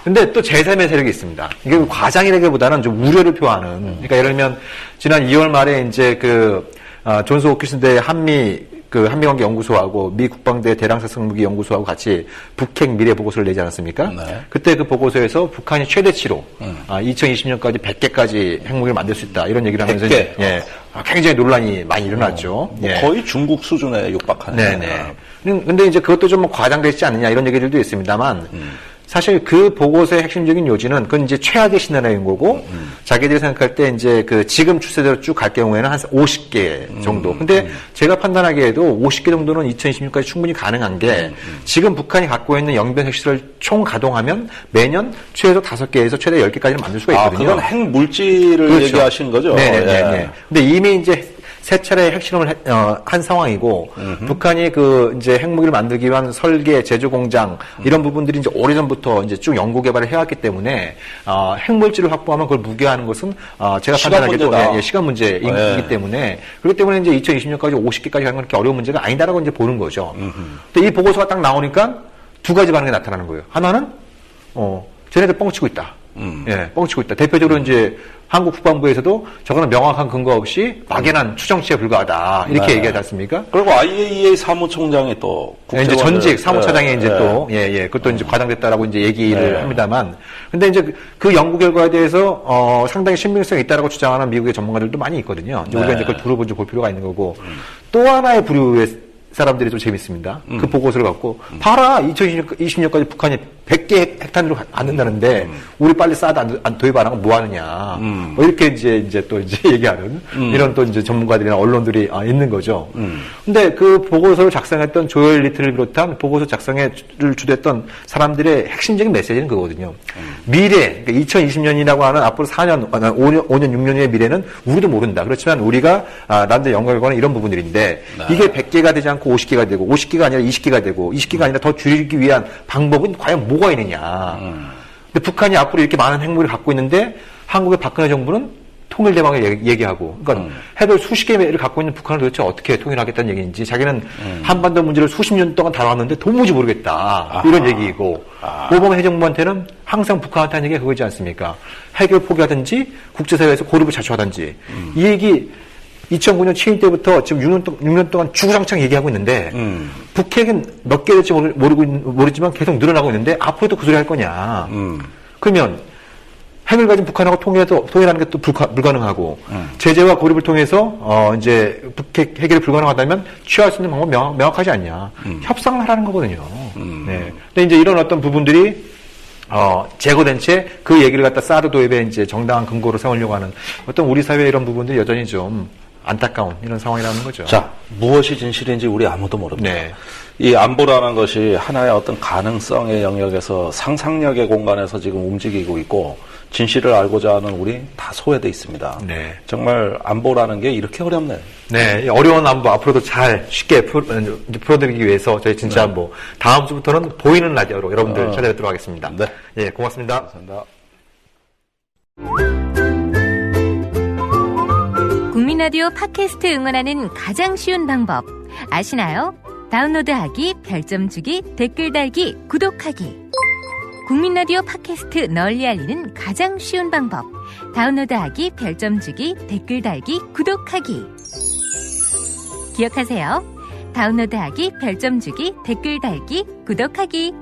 근데 또 제3의 세력이 있습니다. 이게 과장이라기보다는 좀 우려를 표하는. 그러니까 예를 들면 지난 2월 말에 이제 존스 호키슨대 한미관계 연구소하고 미 국방대 대량살상 무기 연구소하고 같이 북핵 미래 보고서를 내지 않았습니까? 그때 그 보고서에서 북한이 최대치로 2020년까지 100개까지 핵무기를 만들 수 있다 이런 얘기를 하면서
100개.
굉장히 논란이 많이 일어났죠.
거의 중국 수준에 육박하는.
근데 이제 그것도 좀 과장되지 않느냐 이런 얘기들도 있습니다만 사실 그 보고서의 핵심적인 요지는 그건 이제 최악의 시나리오인 거고 자기들이 생각할 때 이제 그 지금 추세대로 쭉 갈 경우에는 한 50개 정도. 근데 제가 판단하기에도 50개 정도는 2026까지 충분히 가능한 게 지금 북한이 갖고 있는 영변 핵시설을 총 가동하면 매년 최소 5개에서 최대 10개까지는 만들 수가 있거든요.
그건 핵 물질을
그렇죠.
얘기하신 거죠?
네. 근데 이미 이제 세 차례 핵실험을 한 상황이고 북한이 그 이제 핵무기를 만들기 위한 설계, 제조 공장 이런 부분들이 이제 오래전부터 이제 쭉 연구 개발을 해왔기 때문에 핵물질을 확보하면 그걸 무기화하는 것은 제가 판단하기에도 시간 문제이기 때문에 그렇기 때문에 이제 2020년까지 50개까지 가는 건 그렇게 어려운 문제가 아니다라고 이제 보는 거죠. 근데 이 보고서가 딱 나오니까 두 가지 반응이 나타나는 거예요. 하나는 쟤네들 뻥치고 있다. 뻥치고 있다. 대표적으로 이제 한국 국방부에서도 저거는 명확한 근거 없이 막연한 추정치에 불과하다. 이렇게 얘기하지 않습니까?
그리고 IAEA 사무총장이 또
이제 전직 사무처장이 이제 또 그것도 이제 과장됐다라고 이제 얘기를 합니다만, 근데 이제 그 연구 결과에 대해서 상당히 신빙성이 있다라고 주장하는 미국의 전문가들도 많이 있거든요. 이제 우리가 이제 그걸 두루번지 볼 필요가 있는 거고, 또 하나의 부류의 사람들이 좀 재밌습니다. 그 보고서를 갖고 봐라 2020년까지 북한이 100개 핵탄두를 안 된다는데 우리 빨리 사드 도입 안 하고 뭐 하느냐. 뭐 이렇게 이제 또 이제 얘기하는 이런 또 이제 전문가들이나 언론들이 있는 거죠. 근데 그 보고서를 작성했던 조엘 리틀을 비롯한 보고서 작성을 주도했던 사람들의 핵심적인 메시지는 그거거든요. 미래, 그러니까 2020년이라고 하는 앞으로 4년, 5년, 6년 후의 미래는 우리도 모른다. 그렇지만 우리가 남들 연구할 거는 이런 부분들인데 이게 100개가 되지 않고 50개가 되고 50개가 아니라 20개가 되고 20개가 아니라 더 줄이기 위한 방법은 과연 뭐가 있느냐. 근데 북한이 앞으로 이렇게 많은 핵무기를 갖고 있는데 한국의 박근혜 정부는 통일대망을 얘기하고, 그러니까 핵을 수십 개를 갖고 있는 북한을 도대체 어떻게 통일하겠다는 얘기인지, 자기는 한반도 문제를 수십 년 동안 다뤄왔는데 도무지 모르겠다. 이런 얘기이고, 오바마 해정부한테는 항상 북한한테 하는 얘기가 그거지 않습니까? 핵을 포기하든지 국제사회에서 고립을 자초하든지. 이 얘기 2009년 취임 때부터 지금 6년 동안 주구장창 얘기하고 있는데 북핵은 몇 개 될지 모르지만 계속 늘어나고 있는데 앞으로도 그 소리 할 거냐. 그러면 핵을 가진 북한하고 통일하는 게 또 불가능하고 제재와 고립을 통해서 이제 북핵 해결이 불가능하다면 취할 수 있는 방법 명확하지 않냐. 협상을 하라는 거거든요. 네. 근데 이제 이런 어떤 부분들이 제거된 채 그 얘기를 갖다 사드 도입에 이제 정당한 근거로 세우려고 하는 어떤 우리 사회의 이런 부분들이 여전히 좀 안타까운 이런 상황이라는 거죠.
자, 무엇이 진실인지 우리 아무도 모릅니다.
네.
이 안보라는 것이 하나의 어떤 가능성의 영역에서 상상력의 공간에서 지금 움직이고 있고 진실을 알고자 하는 우리 다 소외돼 있습니다.
네.
정말 안보라는 게 이렇게 어렵네.
네, 어려운 안보 앞으로도 잘 쉽게 풀어드리기 위해서 저희 진짜 안보 다음 주부터는 보이는 라디오로 여러분들 찾아뵙도록 하겠습니다.
네,
예, 고맙습니다.
감사합니다.
국민 라디오 팟캐스트 응원하는 가장 쉬운 방법 아시나요? 다운로드하기, 별점 주기, 댓글 달기, 구독하기. 국민 라디오 팟캐스트 널리 알리는 가장 쉬운 방법. 다운로드하기, 별점 주기, 댓글 달기, 구독하기. 기억하세요. 다운로드하기, 별점 주기, 댓글 달기, 구독하기.